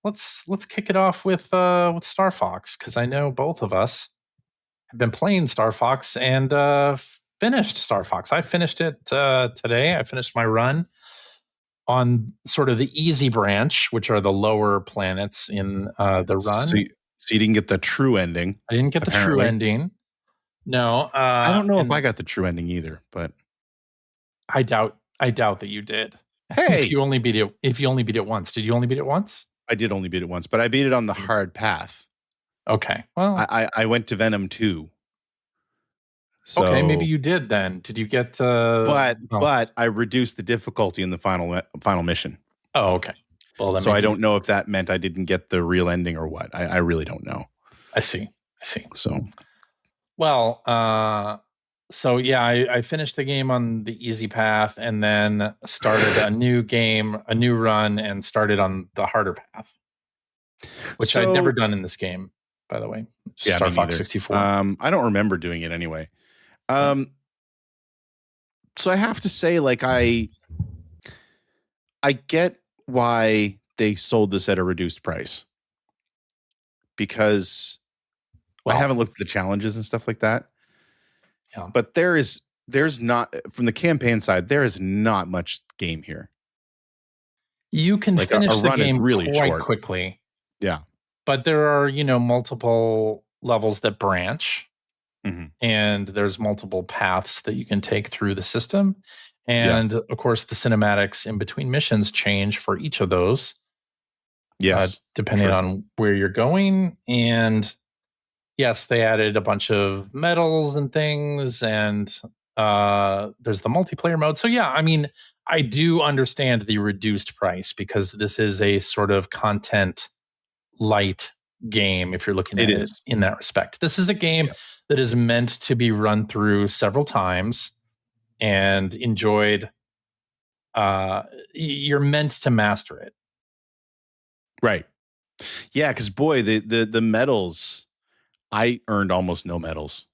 Let's kick it off with Star Fox, because I know both of us have been playing Star Fox and finished Star Fox. I finished it today. I finished my run on sort of the easy branch, which are the lower planets in the run. So you didn't get the true ending. I didn't get the true ending. No, I don't know if I got the true ending either, but I doubt that you did. hey, If you only beat it once. Did you only beat it once? I did only beat it once, but I beat it on the hard path. Okay. Well, I went to Venom 2. So, okay, maybe you did then. Did you get but I reduced the difficulty in the final mission. Oh, okay. Well, then so I don't know if that meant I didn't get the real ending or what. I really don't know. I see. So, well, so yeah, I finished the game on the easy path and then started a new game, a new run, and started on the harder path, which I'd never done in this game, by the way. Yeah, Star Fox 64. I don't remember doing it anyway. So I have to say, like, I get why they sold this at a reduced price, because I haven't looked at the challenges and stuff like that. Yeah. But there's not, from the campaign side, there is not much game here. You can finish the game really quite short. quickly. Yeah. But there are, multiple levels that branch. Mm-hmm. And there's multiple paths that you can take through the system. And of course, the cinematics in between missions change for each of those. Yes. Depending on where you're going. And yes, they added a bunch of medals and things. And there's the multiplayer mode. So yeah, I mean, I do understand the reduced price, because this is a sort of content light game if you're looking at it in that respect. This is a game that is meant to be run through several times and enjoyed. You're meant to master it. Right. Yeah, because boy, the medals, I earned almost no medals.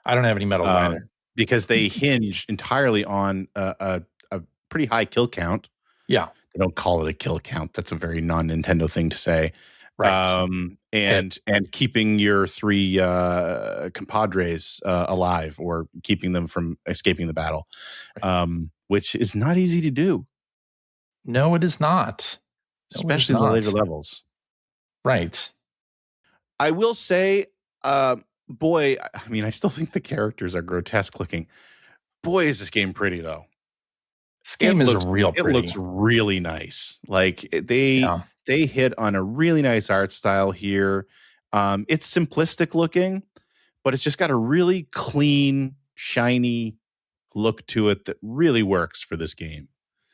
I don't have any medals either, because they hinge entirely on a pretty high kill count. Yeah. They don't call it a kill count. That's a very non-Nintendo thing to say. Right. And keeping your three compadres alive, or keeping them from escaping the battle, which is not easy to do. No, it is not. Especially in the later levels. Right. I will say, boy, I mean, I still think the characters are grotesque looking. Boy, is this game pretty, though. This game is real pretty. It looks really nice. Like, they hit on a really nice art style here. It's simplistic looking, but it's just got a really clean, shiny look to it that really works for this game.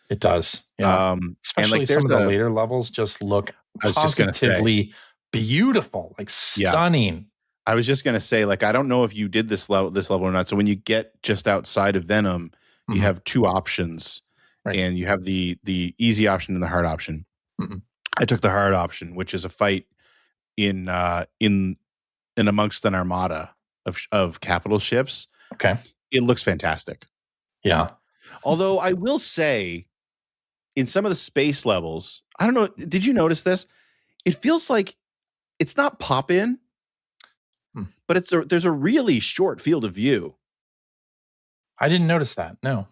It does. Yeah. Especially and some of the later levels just look positively beautiful, like stunning. Yeah. I was just going to say, like, I don't know if you did this level or not. So when you get just outside of Venom, you have two options, and you have the easy option and the hard option. Mm-hmm. I took the hard option, which is a fight in amongst an armada of capital ships. Okay. It looks fantastic. Yeah. Although I will say, in some of the space levels, I don't know, did you notice this? It feels like it's not pop in, but there's a really short field of view. I didn't notice that. No.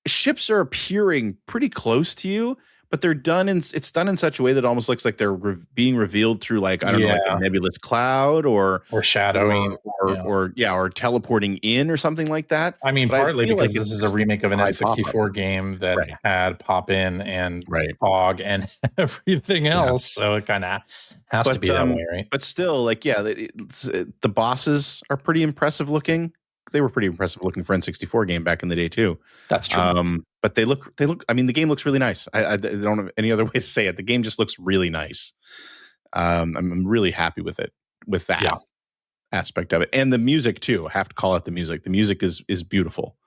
Ships are appearing pretty close to you, but it's done in such a way that it almost looks like they're being revealed through, like, I don't know, like a nebulous cloud or shadowing or teleporting in or something like that. I mean, partly because this is a remake of an N64 game that had pop in and fog and everything else. So it kind of has to be that way, right? But still, like, the bosses are pretty impressive looking. They were pretty impressive looking for N64 game back in the day too. That's true. But they look, I mean, the game looks really nice. I don't have any other way to say it. The game just looks really nice. I'm really happy with it, with that aspect of it. And the music too. I have to call out the music. The music is beautiful.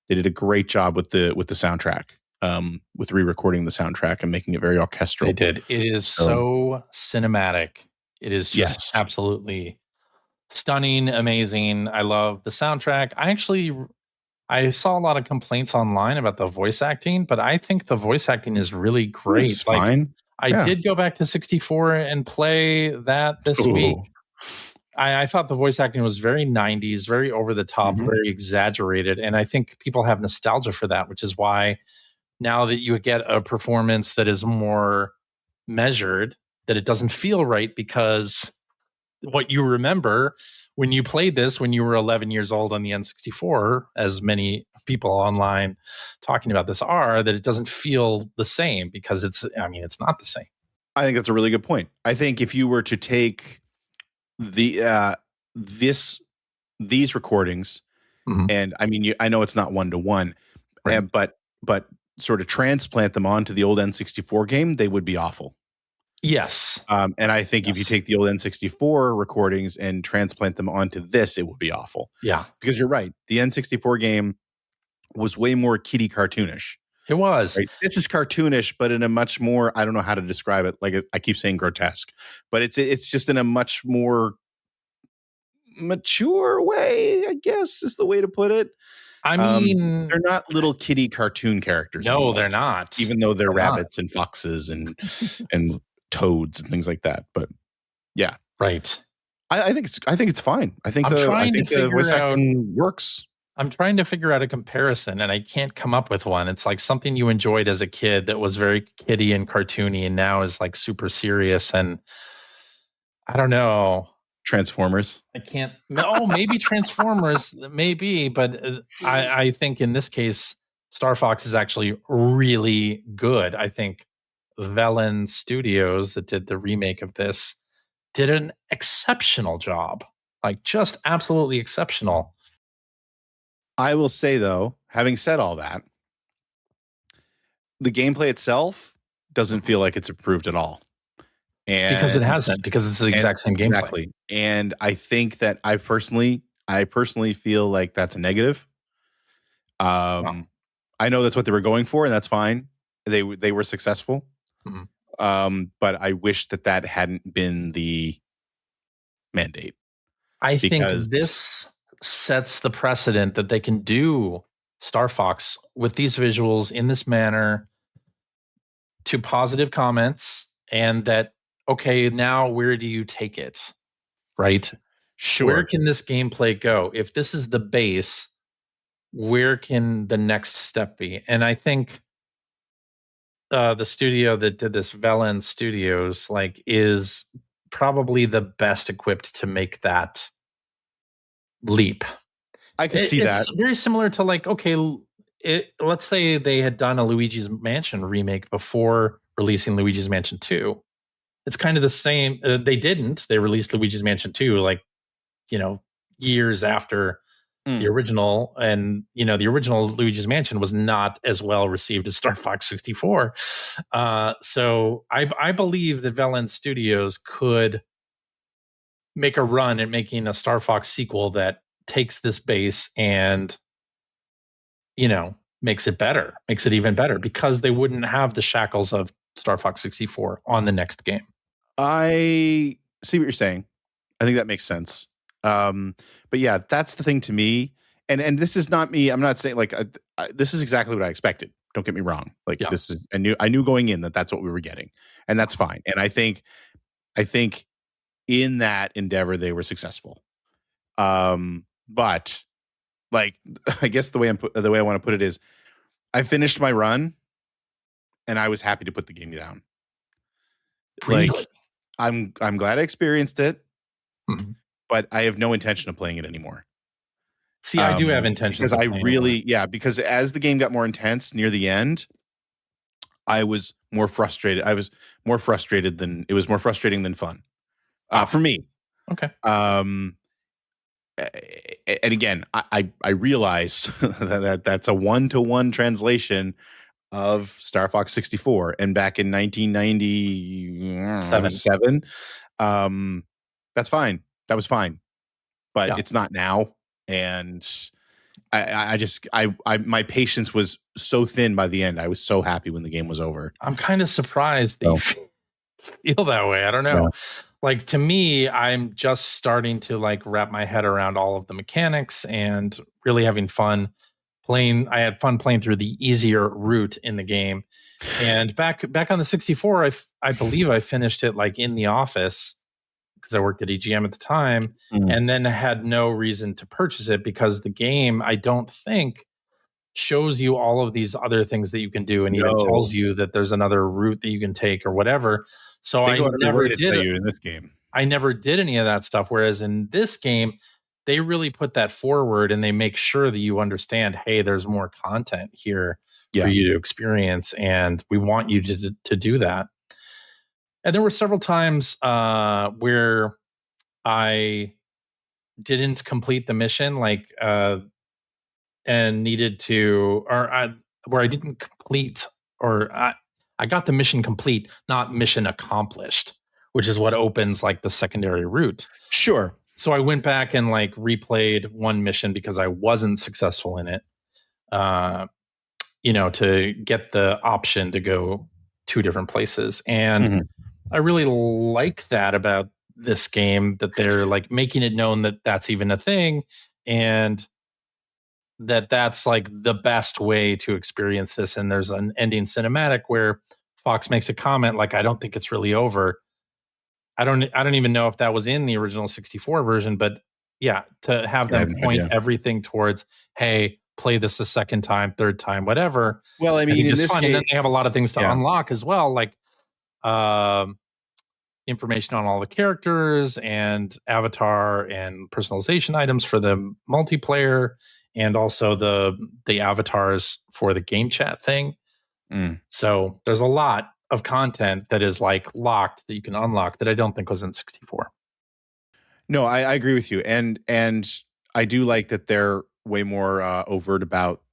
They did a great job with the soundtrack. with re-recording the soundtrack and making it very orchestral. They did. It is so cinematic. It is just absolutely stunning, amazing. I love the soundtrack. I saw a lot of complaints online about the voice acting, but I think the voice acting is really great. It's fine. I did go back to 64 and play that this week. I thought the voice acting was very 90s, very over the top, very exaggerated. And I think people have nostalgia for that, which is why now that you get a performance that is more measured, that it doesn't feel right, because what you remember when you played this when you were 11 years old on the N64, as many people online talking about this are, that it doesn't feel the same because it's not the same. I think that's a really good point. I think if you were to take these recordings, and I mean, I know it's not 1-to-1, but sort of transplant them onto the old N64 game, they would be awful. Yes. And I think if you take the old N64 recordings and transplant them onto this, it would be awful. Yeah. Because you're right. The N64 game was way more kiddie cartoonish. It was. Right? This is cartoonish, but in a much more, I don't know how to describe it. Like I keep saying grotesque, but it's just in a much more mature way, I guess is the way to put it. I mean, they're not little kiddie cartoon characters. No, anymore, they're not. Even though they're rabbits and foxes and toads and things like that. But yeah, right. I think it's fine. I think the voice acting works. I'm trying to figure out a comparison and I can't come up with one. It's like something you enjoyed as a kid that was very kiddie and cartoony and now is like super serious. And I don't know. Transformers. I can't. Oh, maybe Transformers, maybe. But I think in this case, Star Fox is actually really good. I think Velen Studios that did the remake of this did an exceptional job. Like just absolutely exceptional. I will say, though, having said all that, the gameplay itself doesn't feel like it's improved at all. And because it hasn't, because it's the exact same gameplay. Exactly. And I think that I personally feel like that's a negative. I know that's what they were going for, and that's fine. They were successful. But I wish that hadn't been the mandate. I think this sets the precedent that they can do Star Fox with these visuals in this manner to positive comments, and that, okay, now where do you take it? Right? Sure. Where can this gameplay go? If this is the base, where can the next step be? And I think the studio that did this, Velen Studios, like is probably the best equipped to make that leap. I could see that. It's very similar to like, okay, let's say they had done a Luigi's Mansion remake before releasing Luigi's Mansion 2. It's kind of the same. They didn't. They released Luigi's Mansion 2 like, years after the original. And, the original Luigi's Mansion was not as well received as Star Fox 64. So I believe that Velen Studios could make a run at making a Star Fox sequel that takes this base and, makes it better, makes it even better, because they wouldn't have the shackles of Star Fox 64 on the next game. I see what you're saying. I think that makes sense. But yeah, that's the thing to me. And this is not me. I'm not saying like this is exactly what I expected. Don't get me wrong. Like this is I knew going in that that's what we were getting, and that's fine. And I think in that endeavor they were successful. But like I guess the way I want to put it is, I finished my run, and I was happy to put the game down. Really? Like I'm glad I experienced it, but I have no intention of playing it anymore. See, I do have intentions because as the game got more intense near the end, I was more frustrated. It was more frustrating than fun for me. Okay. And again, I realize that's a 1-to-1 translation of Star Fox 64, and back in 1997, that's fine. That was fine, but it's not now. And My patience was so thin by the end. I was so happy when the game was over. I'm kind of surprised that you feel that way. I don't know. Yeah. Like, to me, I'm just starting to like wrap my head around all of the mechanics and really having fun playing. I had fun playing through the easier route in the game. And back on the 64, I believe I finished it like in the office because I worked at EGM at the time, and then had no reason to purchase it because the game, I don't think, shows you all of these other things that you can do, and even tells you that there's another route that you can take or whatever. So I never did you in this game. I never did any of that stuff. Whereas in this game, they really put that forward and they make sure that you understand, hey, there's more content here for you to experience, and we want you to do that. And there were several times where I didn't complete the mission, like and needed to, where I didn't complete, or I got the mission complete, not mission accomplished, which is what opens like the secondary route. Sure. So I went back and like replayed one mission because I wasn't successful in it, to get the option to go 2 different places. And I really like that about this game, that they're like making it known that that's even a thing, and that's like the best way to experience this. And there's an ending cinematic where Fox makes a comment like, I don't think it's really over. I don't even know if that was in the original 64 version, but yeah, to have them point everything towards, hey, play this a second time, third time, whatever. Well, I mean, in this fun. And then they have a lot of things to unlock as well, like information on all the characters and avatar and personalization items for the multiplayer, and also the avatars for the game chat thing. So there's a lot of content that is like locked that you can unlock that I don't think was in 64. No, I agree with you. And I do like that they're way more overt about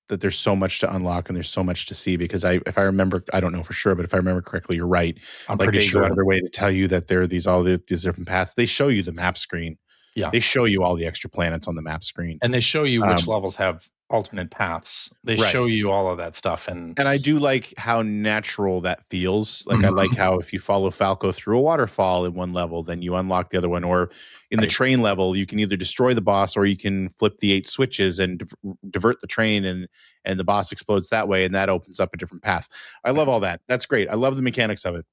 that there's so much to unlock and there's so much to see, because if I remember, I don't know for sure, but if I remember correctly, you're right. I'm like pretty sure. Go out of their way to tell you that there are all these different paths. They show you the map screen. Yeah. They show you all the extra planets on the map screen. And they show you which levels have alternate paths. They show you all of that stuff. And I do like how natural that feels. Like, I like how if you follow Falco through a waterfall in one level, then you unlock the other one. Or in the train level, you can either destroy the boss or you can flip the 8 switches and divert the train, and the boss explodes that way, and that opens up a different path. I love all that. That's great. I love the mechanics of it.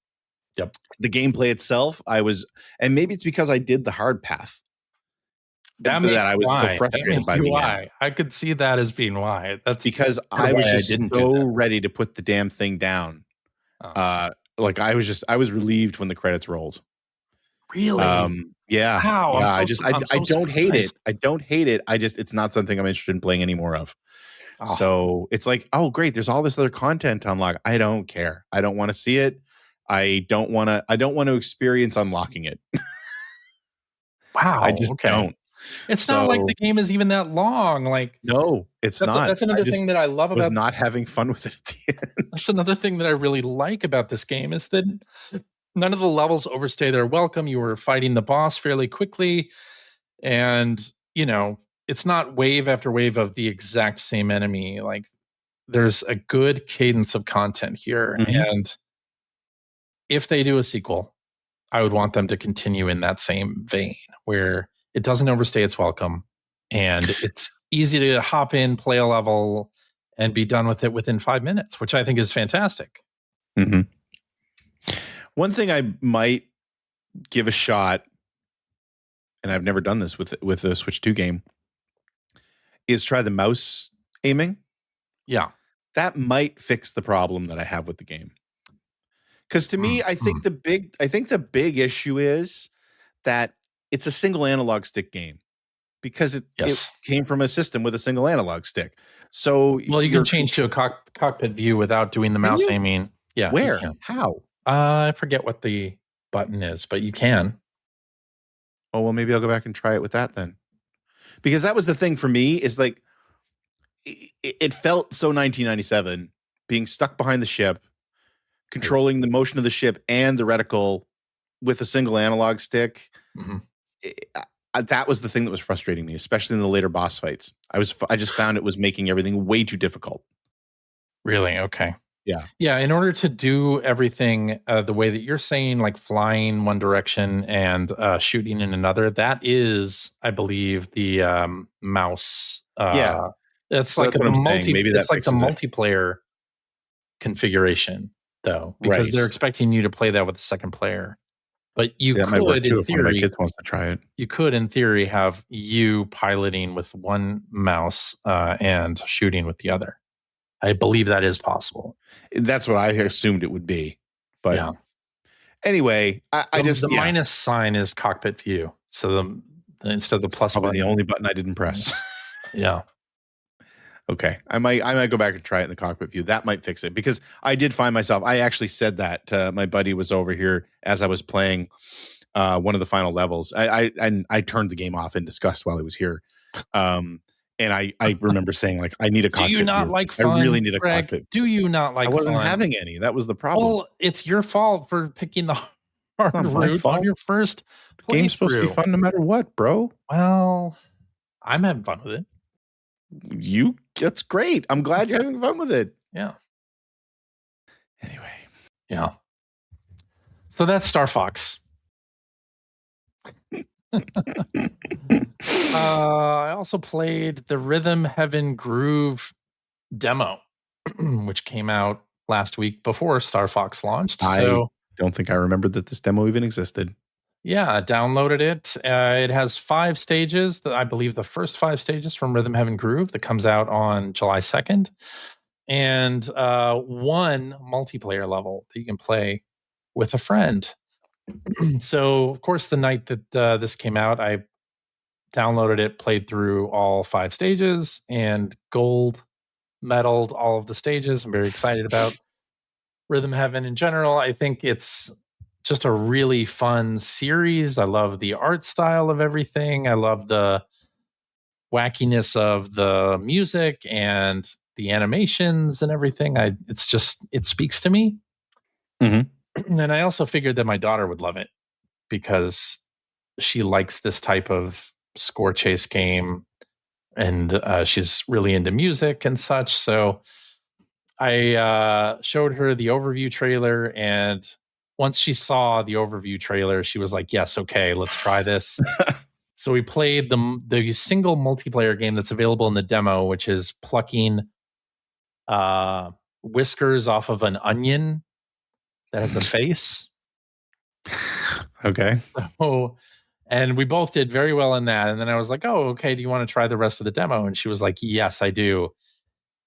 Yep. The gameplay itself, and maybe it's because I did the hard path. That I was so frustrated by the end. I could see that as being why. That's because I was just so ready to put the damn thing down. Like I was relieved when the credits rolled. Really? Yeah. Wow. Yeah. I don't hate it. I don't hate it. it's not something I'm interested in playing any more of. So it's like, oh great, there's all this other content to unlock. I don't care. I don't want to see it. I don't want to experience unlocking it. Wow. I just don't. It's not like the game is even that long. Like, no, it's not. That's another thing that I love about not having fun with it at the end. That's another thing that I really like about this game, is that none of the levels overstay their welcome. You are fighting the boss fairly quickly, and it's not wave after wave of the exact same enemy. Like, there's a good cadence of content here, and if they do a sequel, I would want them to continue in that same vein where it doesn't overstay its welcome, and it's easy to hop in, play a level, and be done with it within 5 minutes, which I think is fantastic. One thing I might give a shot, and I've never done this with the Switch 2 game, is try the mouse aiming. Yeah. That might fix the problem that I have with the game. Because to me, I think the big issue is that it's a single analog stick game, because it came from a system with a single analog stick. So you can change to a cockpit view without doing the mouse aiming. Yeah. Where? How? I forget what the button is, but you can. Oh, well, maybe I'll go back and try it with that then. Because that was the thing for me, is like, it felt so 1997, being stuck behind the ship, controlling the motion of the ship and the reticle with a single analog stick. that was the thing that was frustrating me, especially in the later boss fights. I just found it was making everything way too difficult. Really? Okay. Yeah. Yeah. In order to do everything the way that you're saying, like flying one direction and shooting in another, that is, I believe, the mouse. Yeah. It's So like that's what I'm saying. Maybe that it's like the fixes it. multiplayer configuration, though, because Right. they're expecting you to play that with the second player. But you that might work could, too in if one of my theory, kids wants to try it. you could, in theory, have you piloting with one mouse and shooting with the other. I believe that is possible. That's what I assumed it would be. But Yeah. anyway, The minus sign is cockpit view. So instead of the plus probably button. the only button I didn't press. Yeah. Okay. I might go back and try it in the cockpit view. That might fix it, because I did find myself, I actually said that my buddy was over here as I was playing one of the final levels. I turned the game off in disgust while he was here. And I remember saying, like, I need a cockpit Do you not view. like fun? I really need a Greg, cockpit. do you not like I wasn't fun? having any. That was the problem. Well, it's your fault for picking the hard route on your first playthrough. Game's supposed to be fun no matter what, bro. Well, I'm having fun with it. That's great. I'm glad you're having fun with it. Yeah. Anyway. Yeah. So that's Star Fox. I also played the Rhythm Heaven Groove demo, which came out last week before Star Fox launched. I don't think I remembered that this demo even existed. Yeah, I downloaded it. It has 5 stages. I believe the first 5 stages from Rhythm Heaven Groove that comes out on July 2nd. And 1 multiplayer level that you can play with a friend. So, of course, the night that this came out, I downloaded it, played through all 5 stages, and gold medaled all of the stages. I'm very excited about Rhythm Heaven in general. I think it's just a really fun series. I love the art style of everything. I love the wackiness of the music and the animations and everything. It speaks to me. Mm-hmm. And I also figured that my daughter would love it because she likes this type of score chase game, and she's really into music and such. So I showed her the overview trailer, and once she saw the overview trailer, she was like, yes, okay, let's try this. So we played the single multiplayer game that's available in the demo, which is plucking whiskers off of an onion that has a face. Okay. So, and we both did very well in that. And then I was like, oh, okay, do you want to try the rest of the demo? And she was like, yes, I do.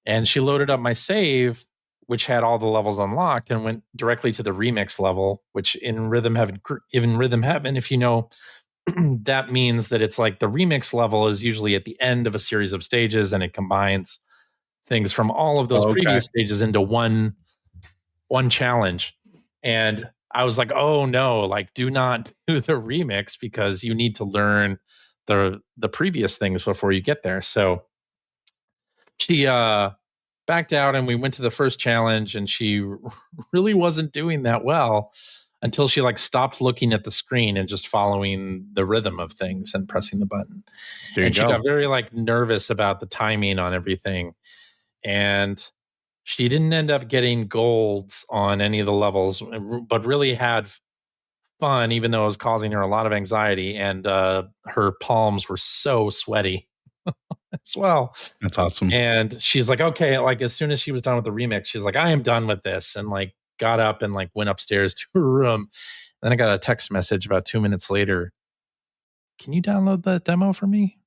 And she loaded up my save, which had all the levels unlocked, and went directly to the remix level, which in Rhythm Heaven, if you know, that means that it's like the remix level is usually at the end of a series of stages, and it combines things from all of those previous stages into one challenge. And I was like, oh no, like do not do the remix because you need to learn the previous things before you get there. So she backed out, and we went to the first challenge, and she really wasn't doing that well until she like stopped looking at the screen and just following the rhythm of things and pressing the button. And she got very like nervous about the timing on everything. And she didn't end up getting golds on any of the levels, but really had fun, even though it was causing her a lot of anxiety. And her palms were so sweaty as well. That's awesome. And she's like, okay, like as soon as she was done with the remix, she's like, I am done with this. And like got up and like went upstairs to her room. Then I got a text message about 2 minutes later. Can you download the demo for me?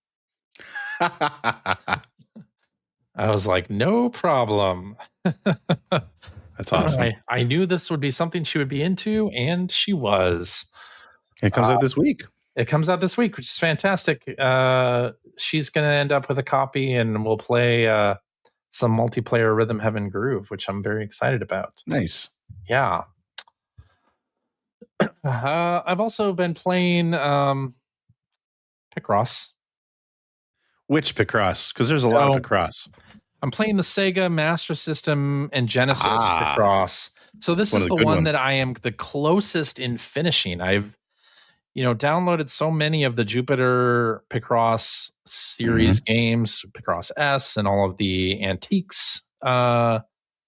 I was like, no problem. That's awesome. I knew this would be something she would be into, and she was. It comes out this week. It comes out this week, which is fantastic. She's going to end up with a copy, and we'll play some multiplayer Rhythm Heaven Groove, which I'm very excited about. Nice. Yeah. I've also been playing Picross. Which Picross? Because there's a lot of Picross. I'm playing the Sega Master System and Genesis Picross. So this is the one that I am the closest in finishing. downloaded so many of the Jupiter Picross series games, Picross S, and all of the Antiques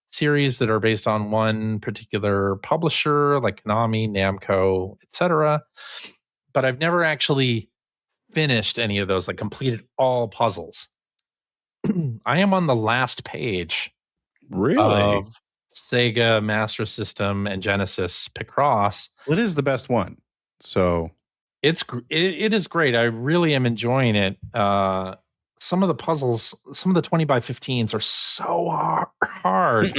series that are based on one particular publisher, like Konami, Namco, etc. But I've never actually finished any of those, like completed all puzzles. I am on the last page of Sega Master System and Genesis Picross. Well, it is the best one. So it is great. I really am enjoying it. Some of the puzzles, some of the 20 by 15s are so hard.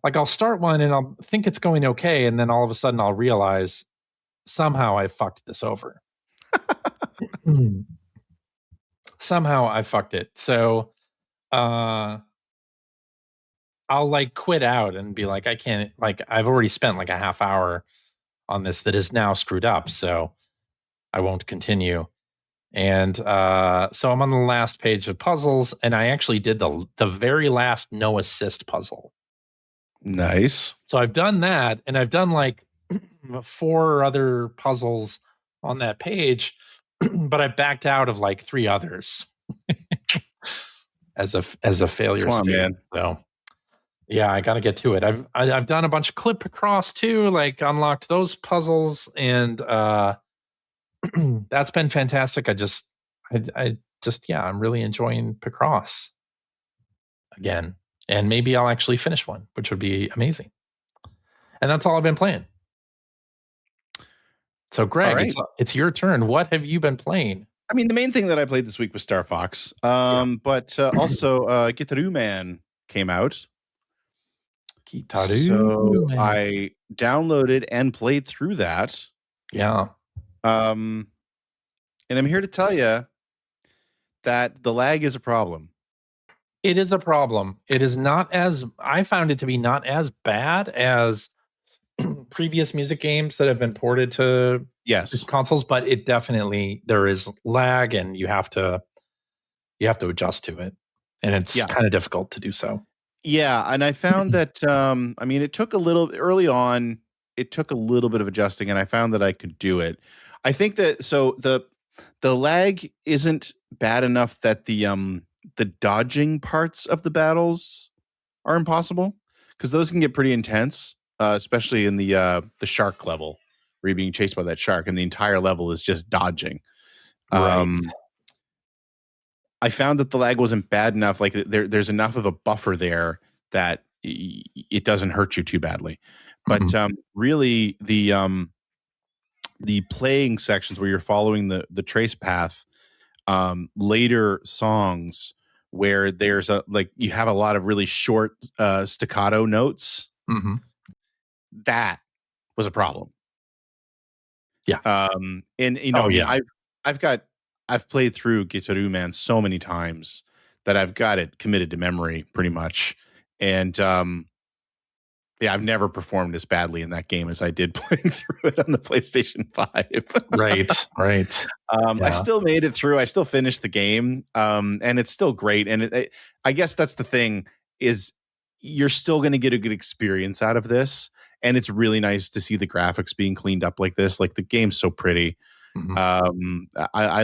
Like I'll start one and I'll think it's going okay. And then all of a sudden I'll realize somehow I fucked this over. Somehow I fucked it. So I'll like quit out and be like, I can't, like I've already spent like a half hour on this that is now screwed up. So I won't continue. And so I'm on the last page of puzzles, and I actually did the very last no assist puzzle. Nice. So I've done that, and I've done like 4 other puzzles on that page, but I backed out of like 3 others as a failure. Come on, man. So yeah, I got to get to it. I've done a bunch of clip across too, like unlocked those puzzles, and that's been fantastic. I'm really enjoying Picross again, and maybe I'll actually finish one, which would be amazing. And that's all I've been playing. So, Greg, right. It's your turn. What have you been playing? I mean, the main thing that I played this week was Star Fox, but also Gitaroo Man came out. So I downloaded and played through that. Yeah. And I'm here to tell you that the lag is a problem. It is a problem. It is not I found it to be not as bad as previous music games that have been ported to consoles, but it definitely, there is lag and you have to adjust to it. And it's kind of difficult to do so. Yeah. And I found that, it took a little early on, it took a little bit of adjusting, and I found that I could do it. I think that, so the lag isn't bad enough that the dodging parts of the battles are impossible, because those can get pretty intense, especially in the shark level where you're being chased by that shark and the entire level is just dodging. Right. I found that the lag wasn't bad enough. Like there's enough of a buffer there that it doesn't hurt you too badly. But really, the playing sections where you're following the trace path, later songs where there's you have a lot of really short staccato notes. That was a problem. Yeah. I've played through Gitaroo Man so many times that I've got it committed to memory pretty much. And I've never performed as badly in that game as I did playing through it on the PlayStation 5. Right. I still made it through. I still finished the game, and it's still great. And I guess that's the thing, is you're still going to get a good experience out of this. And it's really nice to see the graphics being cleaned up like this. Like, the game's so pretty. I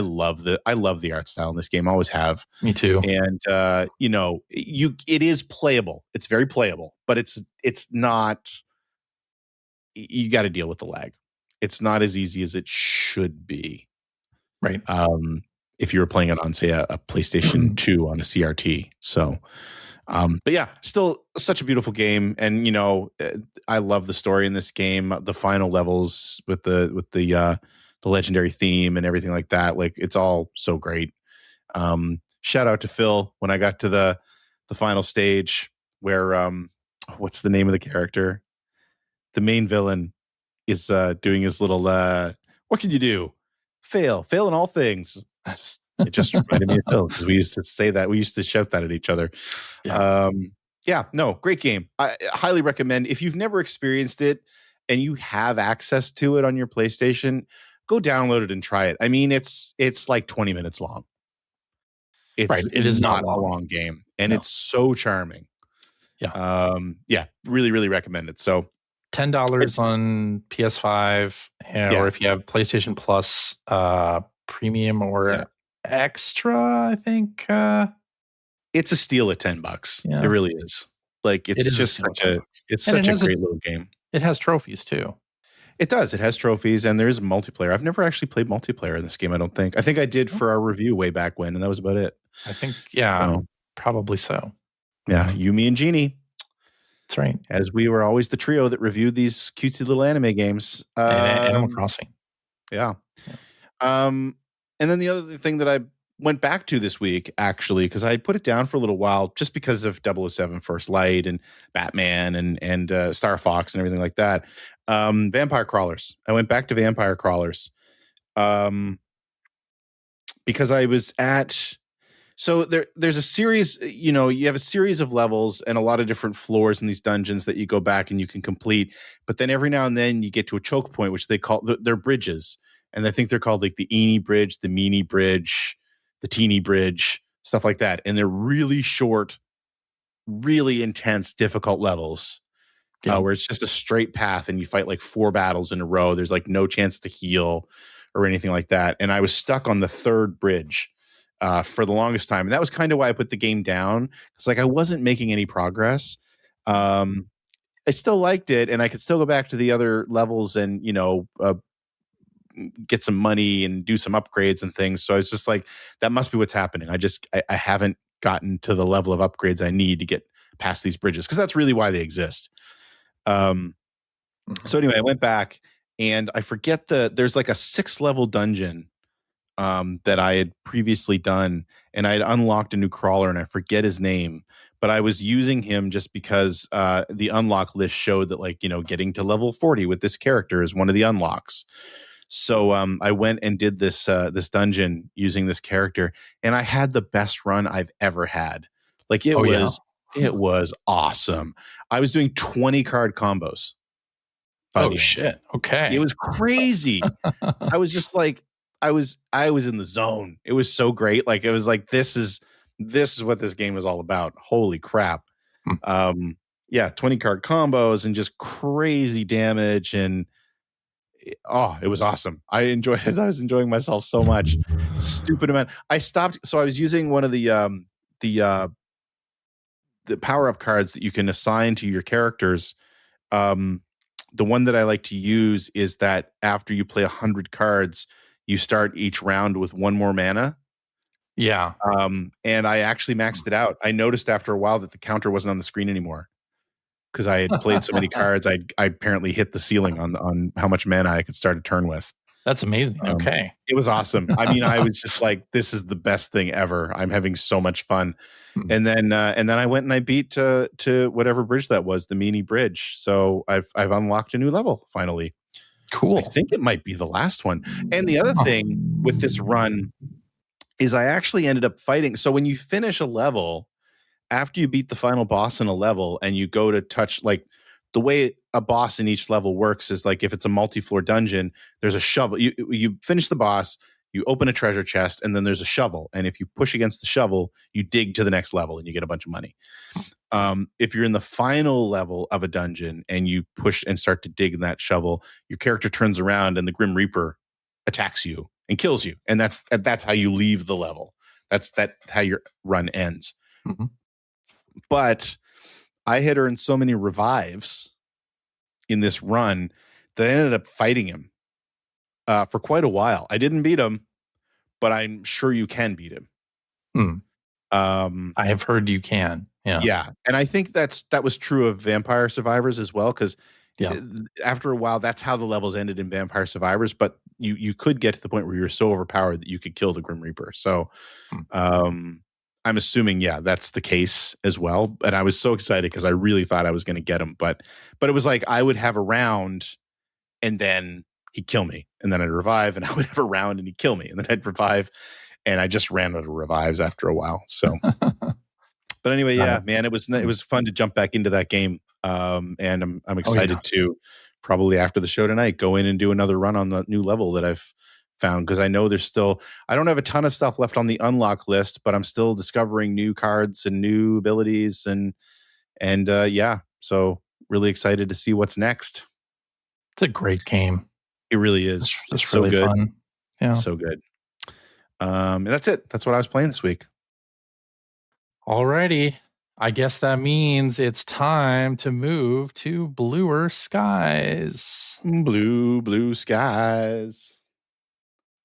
love the art style in this game. I always have. Me too. And it is playable. It's very playable, but it's not. You got to deal with the lag. It's not as easy as it should be. Right. If you were playing it on, say, a PlayStation 2 on a CRT. So, but yeah, still such a beautiful game. And I love the story in this game. The final levels with the legendary theme and everything like that. Like, it's all so great. Shout out to Phil when I got to the final stage where what's the name of the character? The main villain is doing his little what can you do? Fail in all things. It just reminded me of Phil, because we used to say that. We used to shout that at each other. Great game. I highly recommend. If you've never experienced it and you have access to it on your PlayStation, go download it and try it. I mean, it's like 20 minutes long. It's right. It is not a long game, and it's so charming. Yeah. Really, really recommend it. So $10 on PS5, or if you have PlayStation Plus Premium or Extra, I think. It's a steal at $10. Yeah. It really is. Like it's just such a great little game. It has trophies too. It does. It has trophies, and there's multiplayer. I've never actually played multiplayer in this game, I don't think. I think I did for our review way back when, and that was about it. I think, probably so. Yeah, you, me, and Jeannie. That's right. As we were always the trio that reviewed these cutesy little anime games. Animal Crossing. Yeah. And then the other thing that I went back to this week, actually, because I put it down for a little while just because of 007 First Light and Batman and Star Fox and everything like that. Vampire Crawlers. I went back to Vampire Crawlers because I was at... So there's a series, you have a series of levels and a lot of different floors in these dungeons that you go back and you can complete. But then every now and then you get to a choke point, which they call, they're bridges. And I think they're called like the Eenie Bridge, the Meanie Bridge, the Teeny Bridge, stuff like that. And they're really short, really intense, difficult levels where it's just a straight path and you fight like 4 battles in a row. There's like no chance to heal or anything like that. And I was stuck on the 3rd bridge for the longest time. And that was kind of why I put the game down. It's like I wasn't making any progress. I still liked it, and I could still go back to the other levels and, get some money and do some upgrades and things. So I was just like, that must be what's happening. I haven't gotten to the level of upgrades I need to get past these bridges, because that's really why they exist. So anyway, I went back and I forget there's like a 6th level dungeon that I had previously done, and I had unlocked a new crawler, and I forget his name, but I was using him just because the unlock list showed that, getting to level 40 with this character is one of the unlocks. So I went and did this dungeon using this character, and I had the best run I've ever had. It was awesome. I was doing 20 card combos. Oh shit! Okay, it was crazy. I was just like, I was in the zone. It was so great. Like, it was like, this is what this game is all about. Holy crap. 20 card combos and just crazy damage. And it was awesome. I was enjoying myself so much. Stupid amount. I stopped. So I was using one of the power-up cards that you can assign to your characters. The one that I like to use is that after you play 100 cards, you start each round with 1 more mana. Yeah. And I actually maxed it out. I noticed after a while that the counter wasn't on the screen anymore because I had played so many cards. I apparently hit the ceiling on how much mana I could start a turn with. That's amazing. Okay. It was awesome. I mean, I was just like, this is the best thing ever. I'm having so much fun. And then I went and I beat to whatever bridge that was, the Meanie Bridge. So I've unlocked a new level finally. Cool. I think it might be the last one. And the other thing with this run is I actually ended up fighting. So when you finish a level, after you beat the final boss in a level and you go to touch, like, the way a boss in each level works is like, if it's a multi-floor dungeon, there's a shovel. You finish the boss, you open a treasure chest, and then there's a shovel. And if you push against the shovel, you dig to the next level and you get a bunch of money. If you're in the final level of a dungeon and you push and start to dig in that shovel, your character turns around and the Grim Reaper attacks you and kills you. And that's how you leave the level. That's how your run ends. Mm-hmm. But I had earned so many revives in this run that I ended up fighting him for quite a while. I didn't beat him, but I'm sure you can beat him. I have heard you can. Yeah. And I think that was true of Vampire Survivors as well, because after a while, that's how the levels ended in Vampire Survivors. But you could get to the point where you're so overpowered that you could kill the Grim Reaper. So I'm assuming, that's the case as well. And I was so excited because I really thought I was going to get him. But it was like I would have a round and then he'd kill me. And then I'd revive, and I would have a round and he'd kill me. And then I'd revive. And I just ran out of revives after a while. So, but anyway, man, it was fun to jump back into that game. And I'm excited to probably after the show tonight go in and do another run on the new level that I've found, because I know I don't have a ton of stuff left on the unlock list, but I'm still discovering new cards and new abilities and so really excited to see what's next. It's a great game. It really is. It's so really good. fun. Yeah. It's so good. And that's it. That's what I was playing this week. Alrighty. I guess that means it's time to move to bluer skies. Blue skies.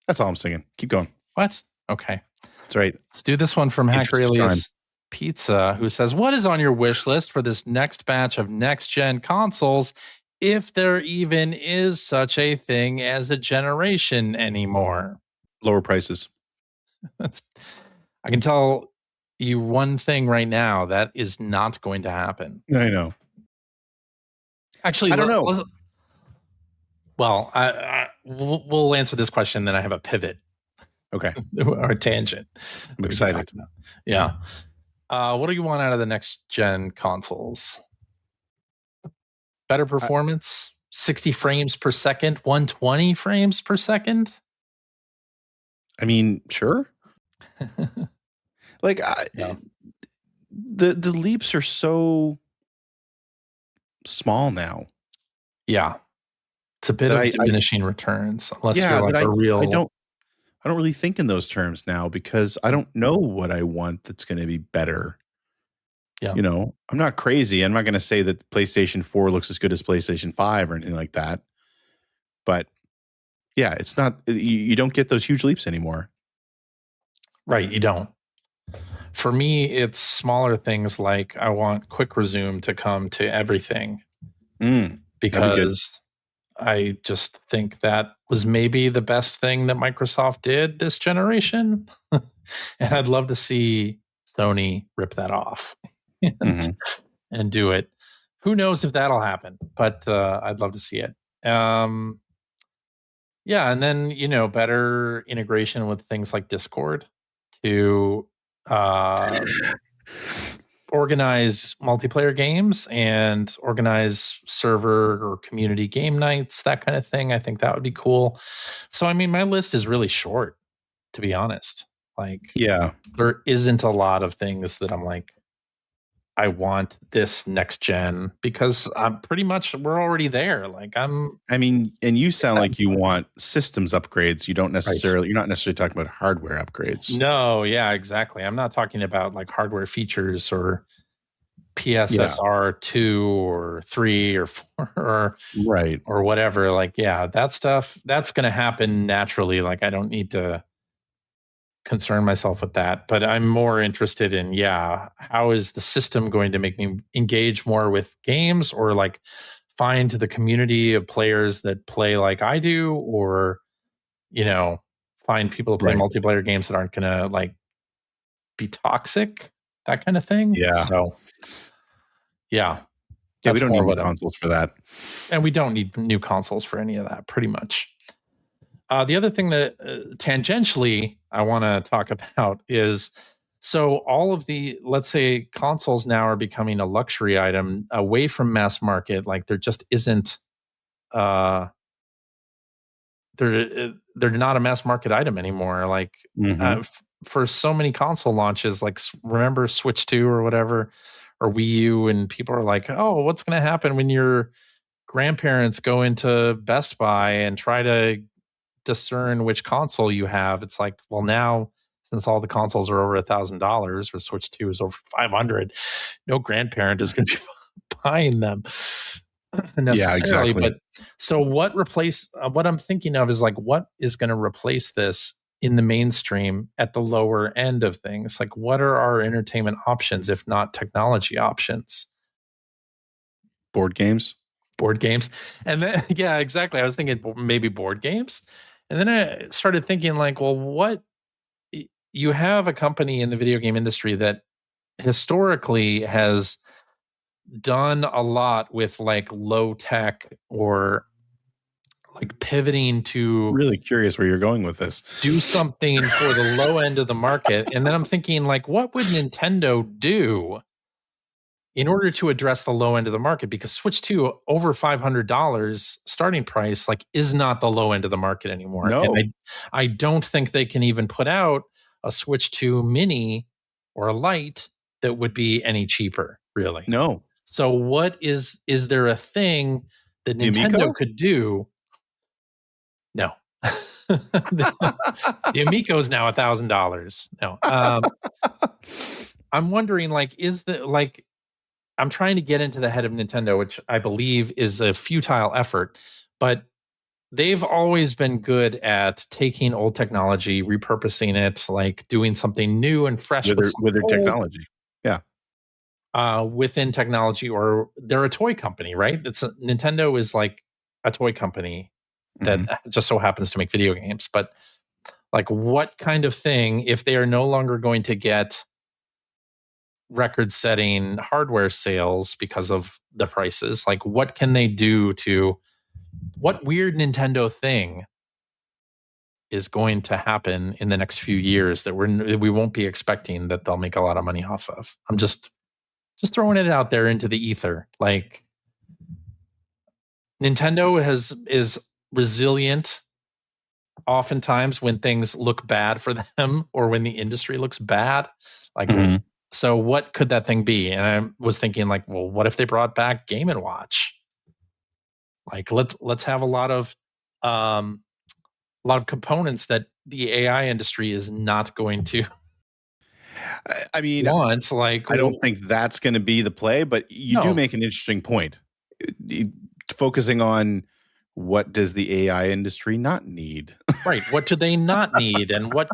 That's all I'm singing. Keep going. What? Okay. That's right. Let's do this one from Hacker Interest of time. Alias Pizza, who says, what is on your wish list for this next batch of next-gen consoles, if there even is such a thing as a generation anymore? Lower prices. I can tell you one thing right now, that is not going to happen. I know. Actually, I don't know. Well, we'll answer this question, then I have a pivot. Okay. Or a tangent. I'm excited. Yeah. What do you want out of the next gen consoles? Better performance, 60 frames per second, 120 frames per second? I mean, sure. Like the leaps are so small now. Yeah. It's a bit of diminishing returns, unless you're like a real. I don't really think in those terms now, because I don't know what I want that's going to be better. Yeah. You know, I'm not crazy. I'm not going to say that PlayStation 4 looks as good as PlayStation 5 or anything like that. But yeah, it's not, you don't get those huge leaps anymore. Right, you don't. For me, it's smaller things like I want quick resume to come to everything. Because I just think that was maybe the best thing that Microsoft did this generation. And I'd love to see Sony rip that off and do it. Who knows if that'll happen, but I'd love to see it. Yeah, and then, you know, better integration with things like Discord to organize multiplayer games and organize server or community game nights, that kind of thing. I think that would be cool. So, I mean, my list is really short, to be honest. Like, yeah, there isn't a lot of things that I'm like, I want this next gen, because I'm pretty much, we're already there. Like I mean, and you sound like you want systems upgrades. You don't necessarily, You're not necessarily talking about hardware upgrades. No, yeah, exactly. I'm not talking about like hardware features or PSSR 2 or 3 or 4 or whatever. Like, yeah, that stuff, that's going to happen naturally. Like, I don't need to concern myself with that, but I'm more interested in, how is the system going to make me engage more with games, or like find the community of players that play like I do, or, you know, find people to play multiplayer games that aren't going to like be toxic, that kind of thing. Yeah. So, yeah, we don't need new consoles for that. And we don't need new consoles for any of that, pretty much. The other thing that tangentially I want to talk about is, so all of the, let's say, consoles now are becoming a luxury item away from mass market. Like, there just isn't, they're not a mass market item anymore. Like, for so many console launches, like, remember Switch 2 or whatever, or Wii U, and people are like, oh, what's going to happen when your grandparents go into Best Buy and try to discern which console you have? It's like, well, now, since all the consoles are over $1,000, or Switch 2 is over 500, no grandparent is going to be buying them necessarily. Yeah, exactly. But so what I'm thinking of is like, what is going to replace this in the mainstream at the lower end of things? Like, what are our entertainment options if not technology options? Board games. And then, yeah, exactly. I was thinking maybe board games. And then I started thinking like, well, what, you have a company in the video game industry that historically has done a lot with like low tech, or like pivoting to, really curious where you're going with this, do something for the low end of the market. And then I'm thinking like, what would Nintendo do in order to address the low end of the market? Because Switch 2 over $500 starting price, like, is not the low end of the market anymore. No. And I don't think they can even put out a Switch 2 mini or a Lite that would be any cheaper, really. No. So what is there a thing that The Nintendo Amico? could do? No. The Amico is now $1,000. No. I'm wondering, like, I'm trying to get into the head of Nintendo, which I believe is a futile effort, but they've always been good at taking old technology, repurposing it, like doing something new and fresh with their technology. Yeah. Within technology, or they're a toy company, right? Nintendo is like a toy company that just so happens to make video games. But like, what kind of thing, if they are no longer going to get record-setting hardware sales because of the prices, like what can they do what weird Nintendo thing is going to happen in the next few years that we won't be expecting that they'll make a lot of money off of? I'm just throwing it out there into the ether. Like, Nintendo is resilient oftentimes when things look bad for them or when the industry looks bad. Like, so what could that thing be? And I was thinking, like, well, what if they brought back Game & Watch? Like, let's have a lot of components that the AI industry is not going to. I mean, want. Like, I don't think that's going to be the play, but you do make an interesting point. Focusing on what does the AI industry not need? Right. What do they not need? And what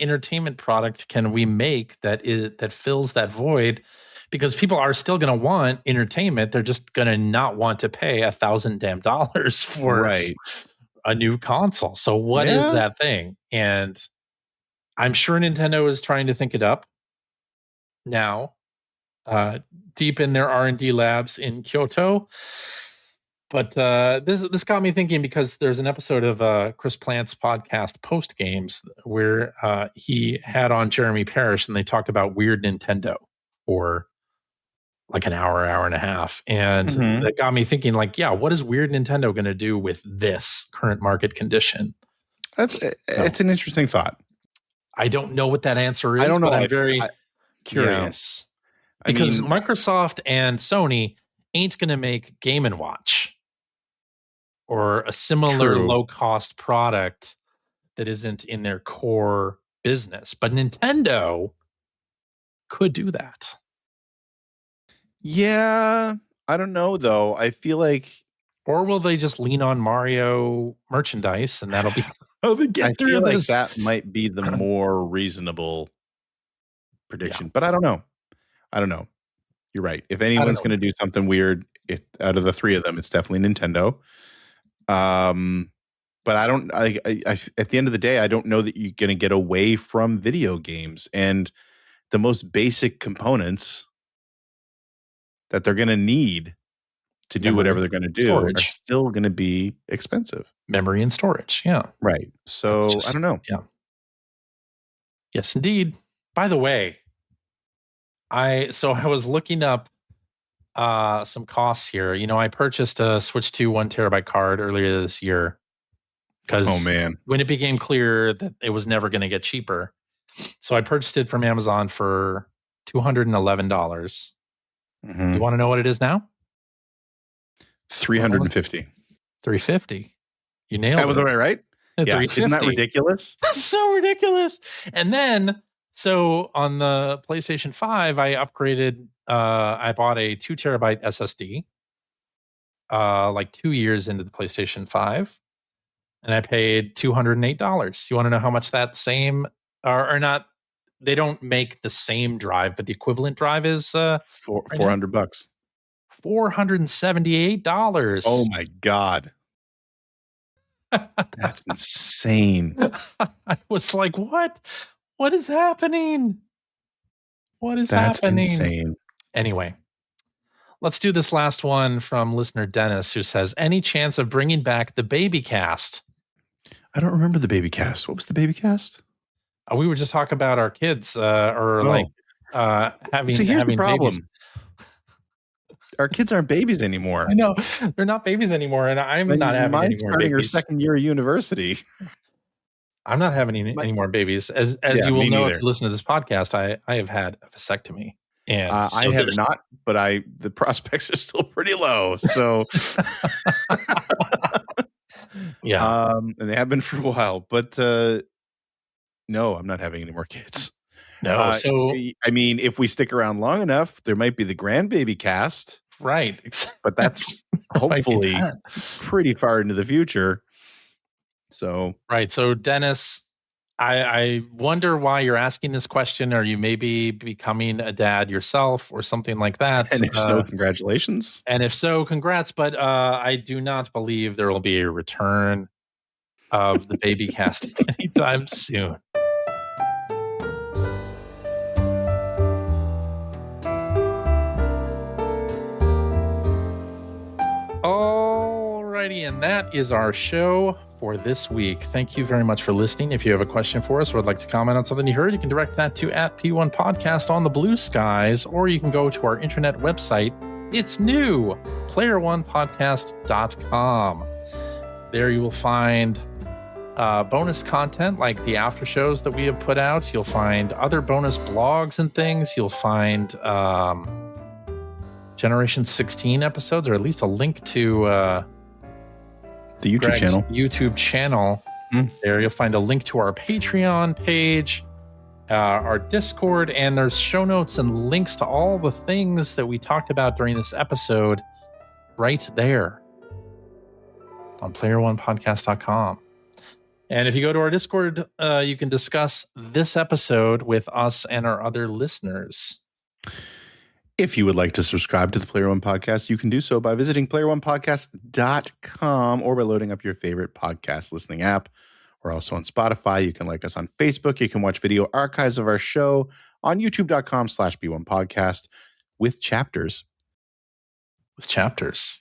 entertainment product can we make that fills that void? Because people are still going to want entertainment. They're just going to not want to pay $1,000 for a new console. So what is that thing? And I'm sure Nintendo is trying to think it up now, deep in their R&D labs in Kyoto. But this got me thinking, because there's an episode of Chris Plant's podcast, Post Games, where he had on Jeremy Parrish, and they talked about weird Nintendo for like an hour and a half. And that got me thinking, like, yeah, what is weird Nintendo going to do with this current market condition? It's an interesting thought. I don't know what that answer is. I don't know. But I'm very curious. Yeah. Because Microsoft and Sony ain't going to make Game & Watch or a similar low-cost product that isn't in their core business. But Nintendo could do that. Yeah, I don't know, though. I feel like... Or will they just lean on Mario merchandise, and that'll be how they get through this? Like that might be the more reasonable prediction. But I don't know. You're right. If anyone's going to do something weird, out of the three of them, it's definitely Nintendo. But I don't. I at the end of the day, I don't know that you're going to get away from video games, and the most basic components that they're going to need to do whatever they're going to do are still going to be expensive. Memory and storage, yeah, right. So I don't know. Yeah. Yes, indeed. By the way, I was looking up some costs here. I purchased a Switch 2 1 terabyte card earlier this year because when it became clear that it was never going to get cheaper, so I purchased it from Amazon for $211. You want to know what it is now? $350. $350. You nailed it. That was right? Yeah. Isn't that ridiculous? That's so ridiculous. And then, so on the PlayStation 5, I upgraded. I bought a 2 terabyte SSD, like 2 years into the PlayStation 5, and I paid $208. You want to know how much that same or not? They don't make the same drive, but the equivalent drive is $400. $478. Oh my God. That's insane. I was like, what? What is happening? What is happening? That's insane. Anyway, let's do this last one from listener Dennis, who says, any chance of bringing back the baby cast? I don't remember the baby cast. What was the baby cast? We were just talking about our kids having here's the problem. Babies. Our kids aren't babies anymore. I know. They're not babies anymore, and I'm not having any more babies. Her second year of university. I'm not having any more babies. As you will know if you listen to this podcast, I have had a vasectomy. And I have not, but the prospects are still pretty low. So, yeah. And they have been for a while. But no, I'm not having any more kids. No. So, I mean, if we stick around long enough, there might be the grandbaby cast. right. But that's hopefully pretty far into the future. So, right. So, Dennis, I wonder why you're asking this question. Are you maybe becoming a dad yourself or something like that? And if so, congratulations. And if so, congrats. But I do not believe there will be a return of the baby cast anytime soon. Alrighty, and that is our show for this week. Thank you very much for listening. If you have a question for us or would like to comment on something you heard, you can direct that to @P1 Podcast on the Blue Skies, or you can go to our internet website. It's new, playeronepodcast.com. There you will find bonus content like the after shows that we have put out. You'll find other bonus blogs and things. You'll find Generation 16 episodes, or at least a link to the YouTube channel. There you'll find a link to our Patreon page, our Discord, and there's show notes and links to all the things that we talked about during this episode right there on playeronepodcast.com. And if you go to our Discord, you can discuss this episode with us and our other listeners. If you would like to subscribe to the Player One Podcast, you can do so by visiting playeronepodcast.com or by loading up your favorite podcast listening app. We're also on Spotify. You can like us on Facebook. You can watch video archives of our show on youtube.com/B1podcast with chapters.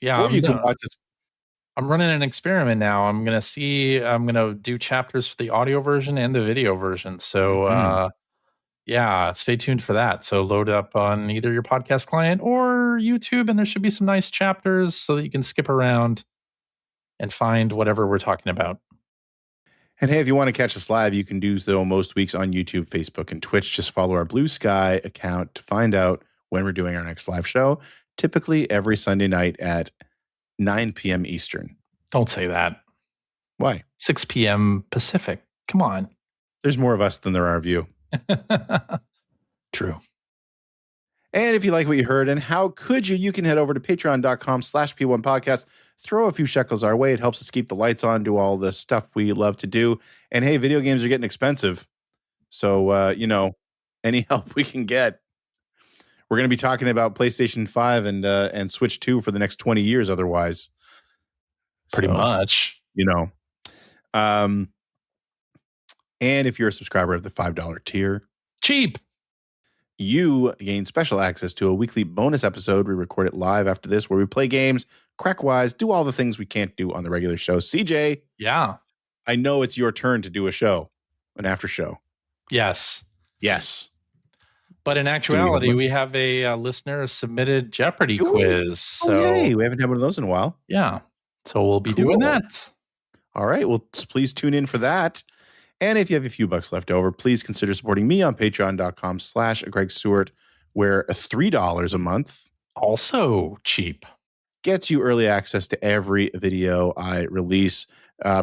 Yeah. Or you can watch us. I'm running an experiment now. I'm going to do chapters for the audio version and the video version. So, yeah, stay tuned for that. So load up on either your podcast client or YouTube, and there should be some nice chapters so that you can skip around and find whatever we're talking about. And hey, if you want to catch us live, you can do so most weeks on YouTube, Facebook, and Twitch. Just follow our Blue Sky account to find out when we're doing our next live show, typically every Sunday night at 9 p.m. Eastern. Don't say that. Why? 6 p.m. Pacific. Come on. There's more of us than there are of you. True. And if you like what you heard, and how could you can head over to patreon.com/P1 Podcast. Throw a few shekels our way. It helps us keep the lights on, do all the stuff we love to do. And hey, video games are getting expensive. So, any help we can get. We're going to be talking about PlayStation 5 and Switch 2 for the next 20 years otherwise. Pretty much. And if you're a subscriber of the $5 tier, cheap, you gain special access to a weekly bonus episode. We record it live after this, where we play games, crack wise, do all the things we can't do on the regular show. CJ. Yeah. I know it's your turn to do an after show. Yes. But in actuality, we have a listener submitted Jeopardy quiz. So yay. We haven't had one of those in a while. Yeah. So we'll be doing that. All right. Well, please tune in for that. And if you have a few bucks left over, please consider supporting me on patreon.com/Greg Stewart, where $3 a month, also cheap, gets you early access to every video I release.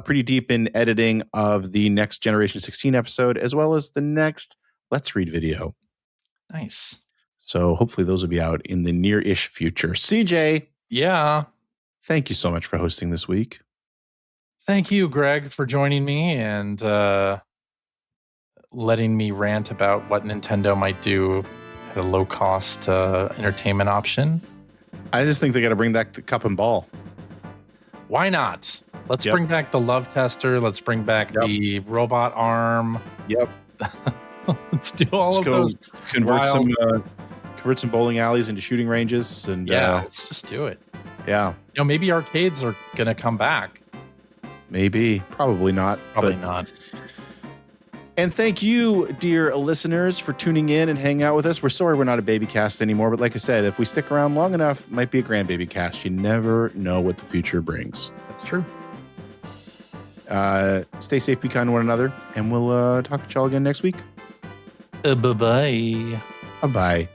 Pretty deep in editing of the next Generation 16 episode, as well as the next Let's Read video. Nice. So hopefully those will be out in the near-ish future. CJ. Yeah. Thank you so much for hosting this week. Thank you, Greg, for joining me and letting me rant about what Nintendo might do at a low-cost entertainment option. I just think they got to bring back the cup and ball. Why not? Let's bring back the love tester. Let's bring back the robot arm. Yep. Let's do all of those. Convert some bowling alleys into shooting ranges, and let's just do it. Yeah. Maybe arcades are gonna come back. Maybe. Probably not. Probably not. And thank you, dear listeners, for tuning in and hanging out with us. We're sorry we're not a baby cast anymore, but like I said, if we stick around long enough, it might be a grandbaby cast. You never know what the future brings. That's true. Stay safe, be kind to one another, and we'll talk to y'all again next week. Bye-bye. Bye-bye.